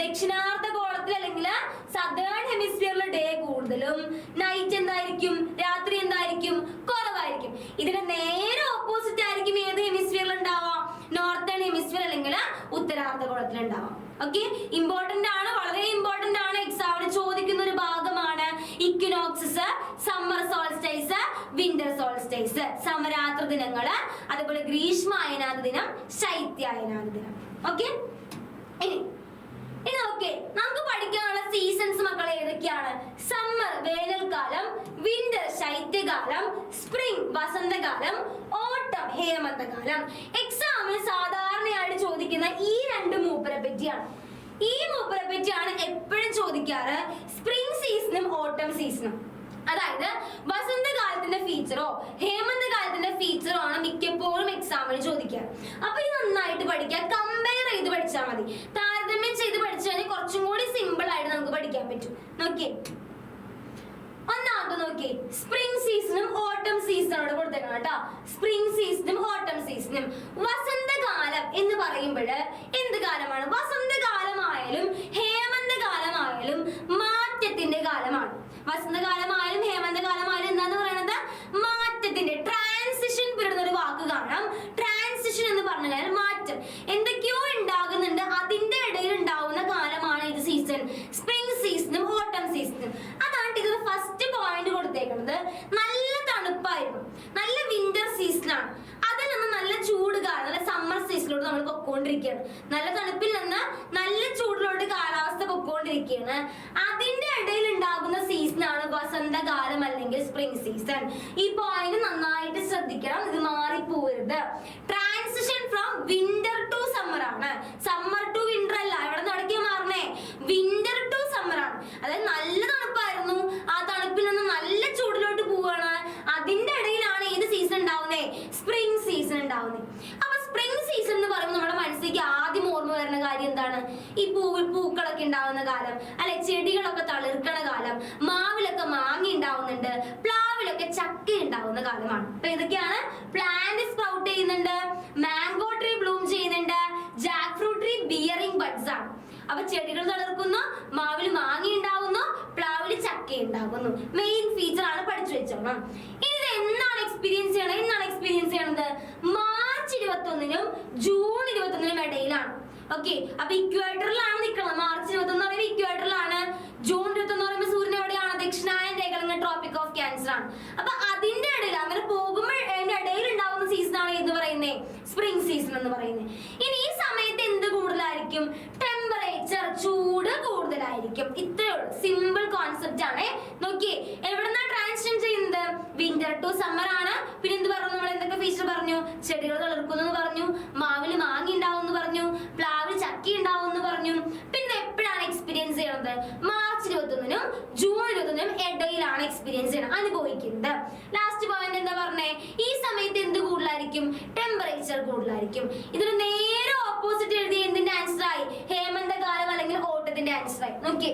ദക്ഷിണാർദ്ധഗോളത്തിൽ അല്ലെങ്കിൽ സദേൺ ഹെമിസ്ഫിയറിൽ ഡേ കൂടുതലും നൈറ്റ് എന്തായിരിക്കും? രാത്രി എന്തായിരിക്കും? കുറവായിരിക്കും. ഇതിന് നേരെ ഓപ്പോസിറ്റ് ആയിരിക്കും ഏത് ഹെമിസ്ഫിയറിൽ ഉണ്ടാവാം? നോർത്തേൺ ഹെമിസ്ഫിയർ അല്ലെങ്കിൽ ഉത്തരാർദ്ധഗോളത്തിൽ ഉണ്ടാവാം. ഓക്കെ, ഇമ്പോർട്ടന്റ് ആണ്, വളരെ ഇമ്പോർട്ടന്റ് ആണ്. എക്സാമിന് ചോദിക്കുന്ന ഒരു ഭാഗമാണ് ഇക്വിനോക്സസ്, സമ്മർ സോൾസ്റ്റൈസ്, വിന്റർ സോൾസ്റ്റൈസ്, സമരാത്ര ദിനങ്ങള്, അതുപോലെ ഗ്രീഷ്മ അയനാദ ദിനം, ശൈത്യ അയനാദ ദിനം. ഓക്കെ, ഇനി ഓക്കെ, നമുക്ക് പഠിക്കാനുള്ള സീസൺസ് മക്കളെ ഏതൊക്കെയാണ്? സമ്മർ വേനൽക്കാലം, വിന്റർ ശൈത്യകാലം, സ്പ്രിംഗ് വസന്തകാലം, ഓട്ടം ഹേമന്തകാലം. എക്സാമിന് സാധാരണയായിട്ട് ചോദിക്കുന്ന ഈ രണ്ട് മൂപ്പരെ പറ്റിയാണ്. ഈ മൂപ്പരെ പറ്റിയാണ് എപ്പോഴും ചോദിക്കാറ്, സ്പ്രിംഗ് സീസണും ഓട്ടം സീസണും. അതായത് വസന്തകാലത്തിന്റെ ഫീച്ചറോ ഹേമന്തകാലത്തിന്റെ ഫീച്ചറോ ആണ് മിക്കപ്പോഴും എക്സാമിന് ചോദിക്കുക. അപ്പൊ ഇത് നന്നായിട്ട് പഠിക്കുക, കമ്പയർ ചെയ്ത് പഠിച്ചാൽ മതി. താരതമ്യം ചെയ്ത് പഠിച്ചു കഴിഞ്ഞാൽ കുറച്ചും കൂടി സിമ്പിൾ ആയിട്ട് നമുക്ക് പഠിക്കാൻ പറ്റും. നോക്കിയേ, ഒന്നാമത് നോക്കിയേ, സ്പ്രിംഗ് സീസണും ഓട്ടം സീസണോട് കൊടുത്തേക്കണം കേട്ടോ. സ്പ്രിംഗ് സീസണും ഓട്ടം സീസണും. വസന്തകാലം എന്ന് പറയുമ്പോൾ എന്ത് കാലമാണ്? വസന്തകാലമായാലും ഹേമന്തകാലമായാലും മാറ്റത്തിന്റെ കാലമാണ്. വസന്തകാലമായാലും ഹേമന്തകാലമായാലും എന്താന്ന് പറയുന്നത്? മാറ്റത്തിന്റെ, ട്രാൻസിഷൻ പീരീഡ് എന്നൊരു വാക്ക് കാണാം. ട്രാൻസിഷൻ എന്ന് പറഞ്ഞാൽ മാറ്റം, എന്തൊക്കെയോ ഉണ്ടാകുന്നുണ്ട്, അതിന്റെ ഇടയിൽ ഉണ്ടാവുന്ന കാലമാണ് ഇത് സീസൺ. സ്പ്രിംഗ് സീസണും ഓട്ടം സീസണും. അതാണ് ഇത് ഫസ്റ്റ് പോയിന്റ് കൊടുത്തേക്കുന്നത്. നല്ല തണുപ്പായിരുന്നു, നല്ല വിന്റർ സീസണാണ്. അതിൽ നിന്ന് നല്ല ചൂട് കാലം, നല്ല സമ്മർ സീസണിലോട്ട് നമ്മൾ പൊക്കോണ്ടിരിക്കുകയാണ്. നല്ല തണുപ്പിൽ നിന്ന് നല്ല ചൂടിലോട്ട് കാലാവസ്ഥ പൊക്കോണ്ടിരിക്കുകയാണ്. അതിന്റെ ഇടയിൽ ഉണ്ടാകുന്ന സീസണാണ് വസന്തകാലം അല്ലെങ്കിൽ സ്പ്രിംഗ് സീസൺ. ഈ പോയിന്റ് നന്നായിട്ട് ശ്രദ്ധിക്കണം, ഇത് മാറിപ്പോകരുത്. Transition from winter to summer ആണ്, സമ്മർ ടു വിന്റർ അല്ല. ഇവിടെ നടക്കിയ മാറണേ, വിന്റർ ടു സമ്മർ ആണ്. അതായത് നല്ല തണുപ്പായിരുന്നു, ആ തണുപ്പിൽ നിന്ന് നല്ല ചൂടിലോട്ട് പോവാണ്. അതിന്റെ ഇടയിലാണ് ഏത് സീസൺ ഉണ്ടാവുന്നേ? സ്പ്രിംഗ് സീസൺ ഉണ്ടാവുന്നേ. അപ്പൊ സ്പ്രിംഗ് സീസൺ എന്ന് പറയുമ്പോൾ നമ്മുടെ മനസ്സിലേക്ക് ആദ്യം ഓർമ്മ വരുന്ന കാര്യം എന്താണ്? ഈ പൂക്കളൊക്കെ ഉണ്ടാവുന്ന കാലം, അല്ലെ? ചെടികളൊക്കെ തളിർക്കണ കാലം, മാവിലൊക്കെ മാങ്ങ ഉണ്ടാവുന്നുണ്ട്, പ്ലാവിലൊക്കെ ചക്ക ഉണ്ടാവുന്ന കാലമാണ്. അപ്പൊ ഇതൊക്കെയാണ്. പ്ലാന്റ് സ്പ്രൗട്ട് ചെയ്യുന്നുണ്ട്, മാംഗോ ട്രീ ബ്ലൂം ചെയ്യുന്നുണ്ട്, Jack fruit tree bearing buds ആണ്. അപ്പൊ ചെടികൾ തളിർക്കുന്നു, മാവിൽ മാങ്ങ ഉണ്ടാവുന്നു, പ്ലാവില് ചക്ക ഉണ്ടാകുന്നു. മെയിൻ ഫീച്ചർ ആണ്, പഠിച്ചു വെച്ചോണം. ഇനി ഇത് എന്നാണ് എക്സ്പീരിയൻസ് ചെയ്യണത്? മാർച്ച് 21-നും ജൂൺ 21-നും ഇടയിലാണ്. ഓക്കെ, അപ്പൊ ഇക്വേറ്ററിലാണ് നിൽക്കുന്നത്. മാർച്ച് 21 പറയുമ്പോൾ ഇക്വേറ്ററിലാണ്. ജൂൺ 21 പറയുമ്പോൾ സൂര്യൻ എവിടെയാണ്? ദക്ഷിണായൻ രേഖകൾ, ട്രോപ്പിക് ഓഫ് ക്യാൻസർ ആണ്. അപ്പൊ അതിന്റെ ഇടയിൽ അങ്ങനെ പോകുമ്പോൾ അതിന്റെ ഇടയിൽ ഉണ്ടാവുന്ന സീസൺ ആണ് എന്ന് പറയുന്നത് സ്പ്രിംഗ് സീസൺ എന്ന് പറയുന്നത്. ഇനി ഈ സമയത്ത് എന്ത് കൂടുതലായിരിക്കും? ടെമ്പറേച്ചർ, ചൂട് കൂടുതലായിരിക്കും. ഇത്രയേ ഉള്ളൂ, സിമ്പിൾ കോൺസെപ്റ്റ് ആണ്. നോക്കിയേ, എവിടെന്നാ ട്രാൻസിഷൻ ചെയ്യുന്നത്? വിന്റർ ടു സമ്മർ ആണ്. പിന്നെ എന്ത് പറഞ്ഞു? നമ്മൾ എന്തൊക്കെ ഫീച്ചർ പറഞ്ഞു? ചെടികൾ തളിർക്കുന്നു പറഞ്ഞു, മാവില് മാങ്ങ ഉണ്ടാവും എന്ന് പറഞ്ഞു, പ്ലാവിൽ ചക്ക ഉണ്ടാവും എന്ന് പറഞ്ഞു. പിന്നെ എപ്പോഴാണ് എക്സ്പീരിയൻസ് ചെയ്യണത്? മാർച്ച് 21-നും ജൂൺ 21-നും ഇടയിലാണ് എക്സ്പീരിയൻസ് ചെയ്യണം, അനുഭവിക്കുന്നത്. ലാസ്റ്റ് പോയിന്റ് എന്താ പറഞ്ഞേ? ഈ സമയത്ത് എന്ത് കൂടുതലായിരിക്കും? ടെമ്പറേച്ചർ കൂടുതലായിരിക്കും. ഇതിന് നേരെ ഓപ്പോസിറ്റ് എഴുതി എന്തിന്റെ ആൻസർ ആയി? ഹേമന്തകാലം അല്ലെങ്കിൽ ഓട്ടത്തിന്റെ ആൻസർ ആയി. നോക്കി,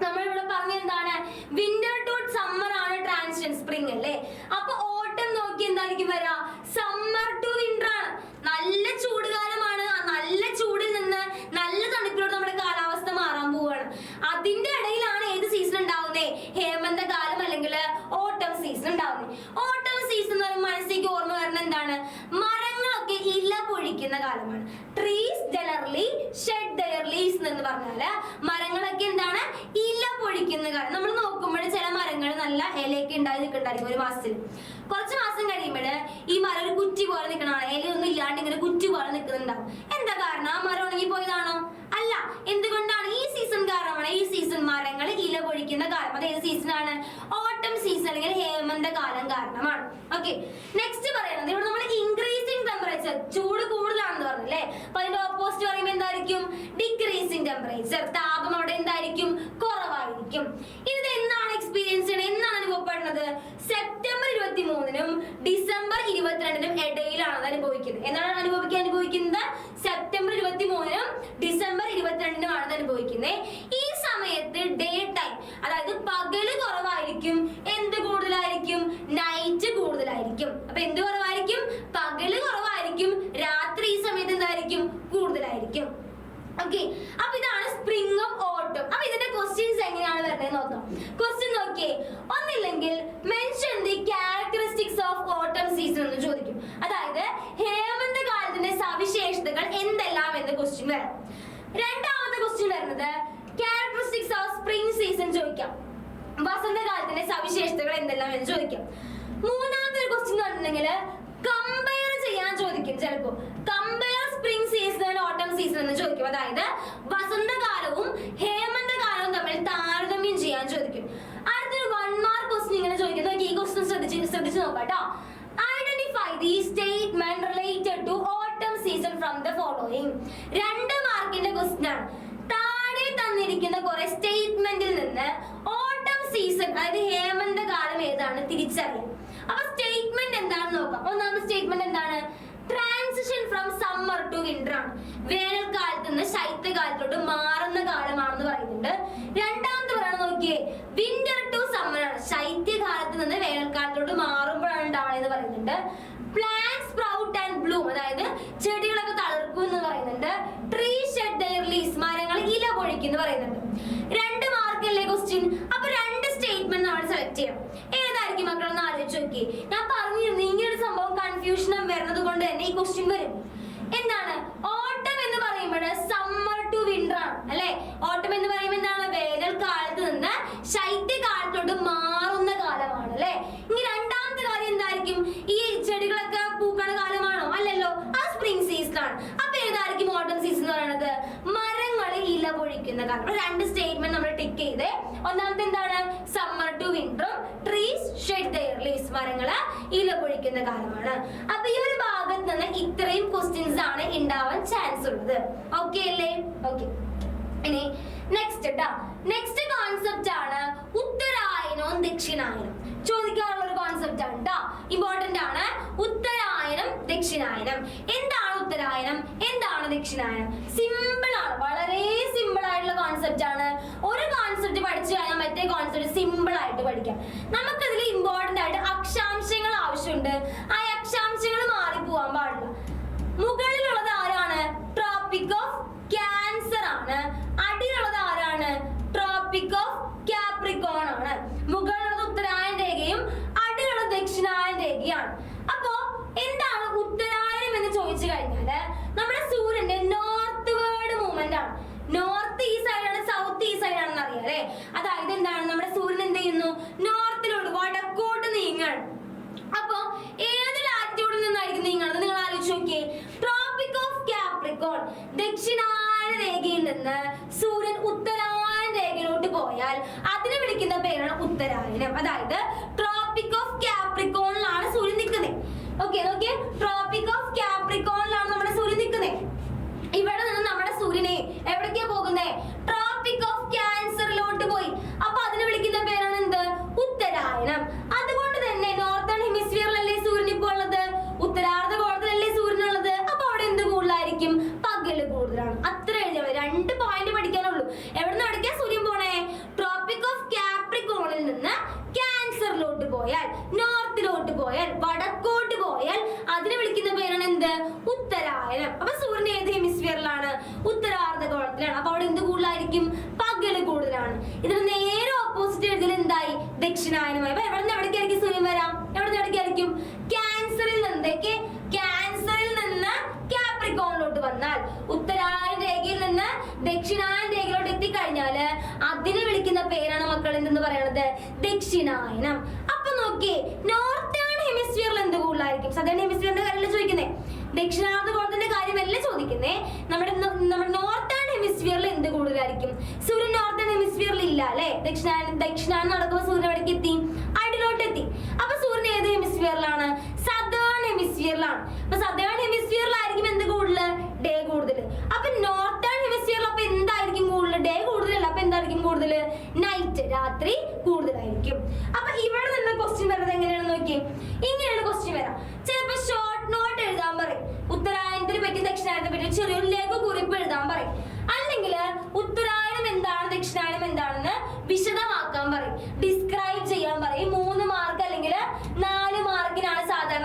നമ്മളിവിടെ പറഞ്ഞ എന്താണ്? വിന്റർ ടു സമ്മർ ആണ് ട്രാൻസിഷൻ, സ്പ്രിംഗ് അല്ലേ? അപ്പൊ ഓട്ടം നോക്കി എന്തായിരിക്കും വരാ? സമ്മർ ടു വിന്റർ ആണ്. നല്ല ചൂടുകാലമാണ്. നല്ല ചൂടിൽ നിന്ന് നല്ല തണുപ്പിലോട്ട് നമ്മുടെ കാലാവസ്ഥ മാറാൻ പോവാണ്. അതിന്റെ ഇടയിലാണ് ഏത് സീസൺ ഉണ്ടാവുന്നേ? ഹേമന്തകാലം അല്ലെങ്കിൽ ഓട്ടം സീസൺ ഉണ്ടാവുന്നത്. ഓട്ടം സീസൺ എന്ന് പറയുമ്പോൾ മനസ്സിലേക്ക് ഓർമ്മ വരുന്നത് എന്താണ്? മരങ്ങളൊക്കെ ഇല പൊഴിക്കുന്ന കാലമാണ്. Trees generally shed their leaves എന്ന് പറഞ്ഞാല് മരങ്ങളൊക്കെ എന്താണ്? ഇല പൊഴിക്കുന്ന കാലം. നമ്മൾ നോക്കുമ്പോൾ ചില മരങ്ങൾ നല്ല ഇലയൊക്കെ ഉണ്ടായി നിൽക്കണ്ടായിരിക്കും ഒരു മാസത്തിൽ. കുറച്ച് മാസം കഴിയുമ്പോൾ ഈ മരം ഒരു കുറ്റി പോലെ നിൽക്കണതാണ്, ഇലയൊന്നും ഇല്ലാണ്ട് ഇങ്ങനെ കുറ്റി പോലെ നിൽക്കുന്നുണ്ടാവും. എന്താ കാരണം? ആ മരം ഉണങ്ങി പോയതാണോ? അല്ല. എന്തുകൊണ്ടാണ്? ഈ സീസൺ കാരണമാണ്. ഈ സീസൺ മരങ്ങൾ ഇല പൊഴിക്കുന്ന കാലം. അത് ഏത് സീസണാണ്? ഓട്ടം സീസൺ അല്ലെങ്കിൽ ഹേമന്തകാലം കാരണമാണ്. ഓക്കെ, നെക്സ്റ്റ് പറയുന്നത് ഇവിടെ നമ്മൾ ഇൻക്രീസിംഗ് ടെമ്പറേച്ചർ, ചൂട് കൂടുതലാണെന്ന് പറഞ്ഞല്ലേ. അപ്പൊ അതിന്റെ ഓപ്പോസിറ്റ് പറയുമ്പോൾ എന്തായിരിക്കും? ഡിക്രീസിംഗ് ടെമ്പറേച്ചർ, താപം അവിടെ എന്തായിരിക്കും? കുറവായിരിക്കും. ഇത് എന്നാണ് എക്സ്പീരിയൻസ് ചെയ്യണത്? എന്നാണ് അനുഭവപ്പെടുന്നത്? സെപ്റ്റംബർ 23-നും ഡിസംബർ 22-നും ഇടയിലാണ് അത് അനുഭവിക്കുന്നത്. എന്നാണ് അനുഭവിക്കുന്നത്? കുറവായിരിക്കും. അപ്പൊ എന്ത് കുറവായിരിക്കും? പകല് കുറവായിരിക്കും, രാത്രി ഈ സമയത്ത് എന്തായിരിക്കും? കൂടുതലായിരിക്കും. ഓക്കെ, അപ്പൊ ഇതാണ് സ്പ്രിംഗും ഓട്ടും. അപ്പൊ ഇതിന്റെ ക്വസ്റ്റ്യൻസ് എങ്ങനെയാണ് വരുന്നത് നോക്കാം. ക്വസ്റ്റ്യൻ നോക്കിയേ, ഒന്നില്ലെങ്കിൽ മെൻഷൻ ദി ക്യാരക്ടറിസ്റ്റിക്സ് ഓഫ് ഓട്ടം സീസൺ എന്ന് ചോദിക്കും. അതായത് ഹേമന്തകാലത്തിന്റെ സവിശേഷതകൾ എന്തെല്ലാം എന്ന് ക്വസ്റ്റ്യൻ വരാം. രണ്ടാമത്തെ ക്വസ്റ്റ്യൻ വരുന്നത് ക്യാരക്ടറിസ്റ്റിക്സ് ഓഫ് സ്പ്രിംഗ് സീസൺ ചോദിക്കാം. വസന്തകാലത്തിന്റെ സവിശേഷതകൾ എന്തെല്ലാം എന്ന് ചോദിക്കാം. മൂന്നാമത്തെ ഒരു ക്വസ്റ്റ്യൻ പറഞ്ഞിട്ടുണ്ടെങ്കിൽ കമ്പയർ ചെയ്യാൻ ചോദിക്കും. ചിലപ്പോ കമ്പയർ സ്പ്രിംഗ് സീസൺ ആൻഡ് ഓട്ടം സീസൺ എന്ന് ചോദിക്കും. അതായത് വസന്തകാലവും ഹേമന്തകാലവും തമ്മിൽ താരതമ്യം ചെയ്യാൻ ചോദിക്കും. അടുത്തൊരു 1 മാർക്ക് ക്വസ്റ്റ്യൻ ഇങ്ങനെ ചോദിക്കുന്നത്. ഈ ക്വസ്റ്റ്യൻ ശ്രദ്ധിച്ച് നോക്കാം കേട്ടോ. Identify the statement related to autumn season from the following. 2 മാർക്കിന്റെ ക്വസ്റ്റ്യൻ ആണ്. താഴെ തന്നിരിക്കുന്ന കുറെ സ്റ്റേറ്റ്മെന്റിൽ നിന്ന് ഓട്ടം സീസൺ അതായത് ഹേമന്തകാലം ഏതാണ് തിരിച്ചറിയാം. അപ്പൊ സ്റ്റേറ്റ്മെന്റ് എന്താണെന്ന് നോക്കാം. ഒന്നാമത്തെ സ്റ്റേറ്റ്മെന്റ് എന്താണ്? Transition from summer to winter ആണ്. വേനൽക്കാലത്ത് നിന്ന് ശൈത്യകാലത്തോട്ട് മാറുന്ന കാലമാണെന്ന് പറയുന്നുണ്ട്. രണ്ടാമത്തെ പറയണം നോക്കിയേ, വിന്റർ ടു സമ്മർ ആണ്. ശൈത്യകാലത്ത് നിന്ന് വേനൽക്കാലത്തോട്ട് മാറുമ്പോഴാണ് ഉണ്ടാവുന്നത് പറയുന്നുണ്ട്. പ്ലാന്റ് സ്പ്രൗട്ട് ആൻഡ് ബ്ലൂം അതായത് ചെടികളൊക്കെ തളിർക്കും എന്ന് പറയുന്നുണ്ട്. ട്രീ ഷെഡ് ദെയർ ലീവ്സ് മരങ്ങൾ ഇല പൊഴിക്കും എന്ന് പറയുന്നുണ്ട്. 2 മാർക്കല്ലേ ക്വസ്റ്റ്യൻ. അപ്പൊ 2 സ്റ്റേറ്റ്മെന്റ് നമ്മൾ സെലക്ട് ചെയ്യാം. ഏതായിരിക്കും മക്കളെന്ന് ആലോചിച്ച് നോക്കി. ഞാൻ പറഞ്ഞിരുന്നു ഇങ്ങനെ ഒരു സംഭവം കൺഫ്യൂഷനും വരുന്നത് കൊണ്ട് തന്നെ ഈ ക്വസ്റ്റ്യൻ വരും. എന്താണ് ഓട്ടം എന്ന് പറയുമ്പോൾ സമ്മർ ടു വിന്റർ ആണ് അല്ലെ. ഓട്ടം എന്ന് പറയുമ്പോൾ എന്താണ്? വേനൽക്കാലത്ത് നിന്ന് ശൈത്യകാലത്തോട്ട് മാറുന്ന കാലമാണ് അല്ലെ. ഇനി രണ്ടാമത്തെ കാര്യം എന്തായിരിക്കും? ഈ ചെടികളൊക്കെ പൂക്കണ കാലമാണോ? അല്ലല്ലോ, ആ സ്പ്രിംഗ് സീസൺ ആണ്. അപ്പൊ ഏതായിരിക്കും ഓട്ടം സീസൺ എന്ന് പറയുന്നത്? മരങ്ങൾ ഇല പൊഴിക്കുന്ന കാലം. 2 സ്റ്റേറ്റ്മെന്റ് നമ്മൾ ടിക്ക് ചെയ്തേ. ഒന്നാമത്തെ എന്താണ്? സമ്മർ ടു വിന്ററും ട്രീസ് ഷെഡ് ദെയർ ലീവ്സ് മരങ്ങള് ഇല പൊഴിക്കുന്ന കാലമാണ്. അപ്പൊ ഈ ഒരു ഭാഗത്ത് നിന്ന് ഇത്രയും ക്വസ്റ്റ്യൻസ് ആണ് ഉണ്ടാവാൻ ചാൻസ് ഉള്ളത്. ഓക്കെ അല്ലേ? ഓക്കെ, ഇനി നെക്സ്റ്റ് കോൺസെപ്റ്റ് ആണ് ഉത്തരായനവും ദക്ഷിണായനം. ചോദിക്കാറുള്ള ഒരു കോൺസെപ്റ്റ് ആണ് കേട്ടോ, ഇമ്പോർട്ടന്റ് ആണ്. ഉത്തരായനം ദക്ഷിണായനം. എന്താണ് ഉത്തരായനം? എന്താണ് ദക്ഷിണായനം? സിമ്പിൾ ആണ്, വളരെ സിമ്പിൾ ആയിട്ടുള്ള കോൺസെപ്റ്റ് ആണ്. ഒരു കോൺസെപ്റ്റ് പഠിച്ചു കഴിഞ്ഞാൽ മറ്റേ കോൺസെപ്റ്റ് സിമ്പിൾ ആയിട്ട് പഠിക്കാം. നമുക്കതിൽ ഇമ്പോർട്ടന്റ് ആയിട്ട് അക്ഷാംശങ്ങൾ ആവശ്യമുണ്ട്. ആ അക്ഷാംശങ്ങൾ മാറി പോവാൻ പാടില്ല. മുകളിലുള്ളത് ആരാണ്? ട്രോപ്പിക് ഓഫ് ക്യാൻസർ ആണ്. അടിയിലുള്ളത് ആരാണ്? ട്രോപ്പിക് ഓഫ് കാപ്രിക്കോൺ ആണ്. മുകളിലുള്ളത് ഉത്തരായന രേഖയും അടിയിലുള്ളത് ദക്ഷിണായന രേഖയാണ്. അപ്പോ എന്താണ് ഉത്തരായനം എന്ന് ചോദിച്ചു കഴിഞ്ഞാല് നമ്മുടെ സൂര്യന്റെ നോർത്ത് വേർഡ് മൂവ്മെന്റ് ആണ്. നോർത്ത് ഈ സൈഡാണ്, സൗത്ത് ഈ സൈഡാണെന്ന് അറിയാം അല്ലെ. അതായത് എന്താണ്? നമ്മുടെ സൂര്യൻ എന്ത് ചെയ്യുന്നു? നോർത്തിലോട്ട് വടക്കോട്ട് നീങ്ങാണ്. അപ്പൊ ഏത് ലാറ്റിറ്റ്യൂഡിൽ നിന്നായിരിക്കും നീങ്ങുന്നത്? നിങ്ങൾ ആലോചിച്ച് നോക്കിയേ. ട്രോപ്പിക് ഓഫ് കാപ്രിക്കോൺ ദക്ഷിണായന രേഖയിൽ നിന്ന് സൂര്യൻ ഉത്തരായന രേഖയിലോട്ട് പോയാൽ അതിനെ വിളിക്കുന്ന പേരാണ് ഉത്തരായനം. അതായത് ട്രോപ്പിക് ഓഫ് കാപ്രിക്കോണിലാണ് സൂര്യൻ നിൽക്കുന്നത്. ഓക്കെ, നോക്കിയേ, ട്രോപ്പിക് ഓഫ് കാപ്രിക്കോണിലാണ് നമ്മുടെ സൂര്യൻ നിൽക്കുന്നത്. ഇവിടെ നിന്ന് നമ്മുടെ സൂര്യനെ എവിടേക്കാ പോകുന്നത്? ട്രോപ്പിക് ഓഫ് ക്യാൻസറിലോട്ട് പോയി. അപ്പൊ അതിനെ വിളിക്കുന്ന പേരാണ് എന്ത്? ഉത്തരായനം. അതുകൊണ്ട് തന്നെ നോർത്തേൺ ഹെമിസ്ഫിയറിലല്ലേ സൂര്യൻ ഇപ്പോൾ ഉള്ളത്, ഉത്തരാർദ്ധ ഗോളത്തിലല്ലേ സൂര്യൻ ഉള്ളത്. അപ്പൊ അവിടെ എന്ത് കൂടുതലായിരിക്കും? പകല് കൂടുതലാണ്. അത്ര എഴുതിയാൽ 2 പോയിന്റ് പഠിക്കാനുള്ളൂ. എവിടെ നിന്ന് എവിടേക്കാ സൂര്യൻ പോണേ? ട്രോപ്പിക് ഓഫ് കാപ്രിക്കോണിൽ നിന്ന് ക്യാൻസറിലോട്ട് പോയാൽ, നോർത്തിലോട്ട് പോയാൽ, വടക്കോട്ട് പോയാൽ അതിനെ വിളിക്കുന്ന പേരാണ് എന്ത്? ഉത്തരായനം. അപ്പൊ സൂര്യൻ ഏത് ഹെമിസ്ഫിയറിലാണ്? ഉത്തരാർദ്ധ ഗോളത്തിലാണ്. അപ്പൊ അവിടെ എന്ത് കൂടുതലായിരിക്കും? പകല് കൂടുതലാണ്. ഇതിന് നേരെ ഓപ്പോസിറ്റ് എഴുതിയാൽ എന്തായി? ദക്ഷിണായനമായി. അപ്പൊ എവിടെ നിന്ന് എവിടേക്കായിരിക്കും സൂര്യൻ വരാം? എവിടെ നിന്ന് എവിടേക്കായിരിക്കും? ക്യാൻസറിൽ നിന്ന് കാപ്രിക്കോണിലോട്ട് വന്നാൽ, ഉത്തരായന രേഖയിൽ നിന്ന് ദക്ഷിണായന രേഖയിലോട്ട് എത്തിക്കഴിഞ്ഞാല് അതിനെ വിളിക്കുന്ന പേരാണ് മക്കൾ എന്തെന്ന് പറയുന്നത്? ദക്ഷിണായനം. അപ്പൊ നോക്കിയേ, നോർത്തേൺ ഹെമിസ്ഫിയറിൽ എന്ത് കൂടുതലായിരിക്കും? സദേൺ ഹെമിസ്ഫിയറിന്റെ കാര്യമല്ല ചോദിക്കുന്നേ, ദക്ഷിണാർദ്ധ ഗോളത്തിന്റെ കാര്യമല്ല ചോദിക്കുന്നേ. നമ്മുടെ നോർത്തേൺ ഹെമിസ്ഫിയറിൽ എന്ത് കൂടുതലായിരിക്കും? സൂര്യൻ നോർത്തേൺ ഹെമിസ്ഫിയറിൽ ഇല്ല അല്ലെ. ദക്ഷിണായനം നടക്കുമ്പോൾ സൂര്യൻ എവിടേക്ക് എത്തി? അടിയിലോട്ട് എത്തി. അപ്പൊ സൂര്യൻ ഏത് ഹെമിസ്ഫിയറിലാണ്? സദേൺ ഹെമിസ്ഫിയറിലാണ്. അപ്പൊ സദേൺ ഹെമിസ്ഫിയറിലായിരിക്കും എന്ത് കൂടുതൽ? ഡേ കൂടുതൽ. അപ്പൊ നോർത്തേൺ ഹെമിസ്ഫിയറിൽ അപ്പൊ എന്തായിരിക്കും കൂടുതൽ? ഡേ കൂടുതലല്ല. അപ്പൊ എന്തായിരിക്കും കൂടുതൽ? നൈറ്റ്, രാത്രി കൂടുതലായിരിക്കും. അപ്പൊ ഇവിടെ നിന്ന് ക്വസ്റ്റ്യൻ വരുന്നത് എങ്ങനെയാണെന്ന് നോക്കി. ഇങ്ങനെയാണ് ക്വസ്റ്റ്യൻ വരാം. ചിലപ്പോ ഷോർട്ട് നോട്ട് എഴുതാൻ പറയും. ഉത്തരായനത്തിനെ പറ്റി ദക്ഷിണായനത്തെ പറ്റി ചെറിയൊരു ലഘു കുറിപ്പ് എഴുതാൻ പറയും. അല്ലെങ്കിൽ ഉത്തരായനം എന്താണ്, ദക്ഷിണായനം എന്താണെന്ന് വിശദമാക്കാൻ പറയും, ഡിസ്ക്രൈബ് ചെയ്യാൻ പറയും. 3 മാർക്ക് അല്ലെങ്കിൽ 4 മാർക്കിനാണ് സാധാരണ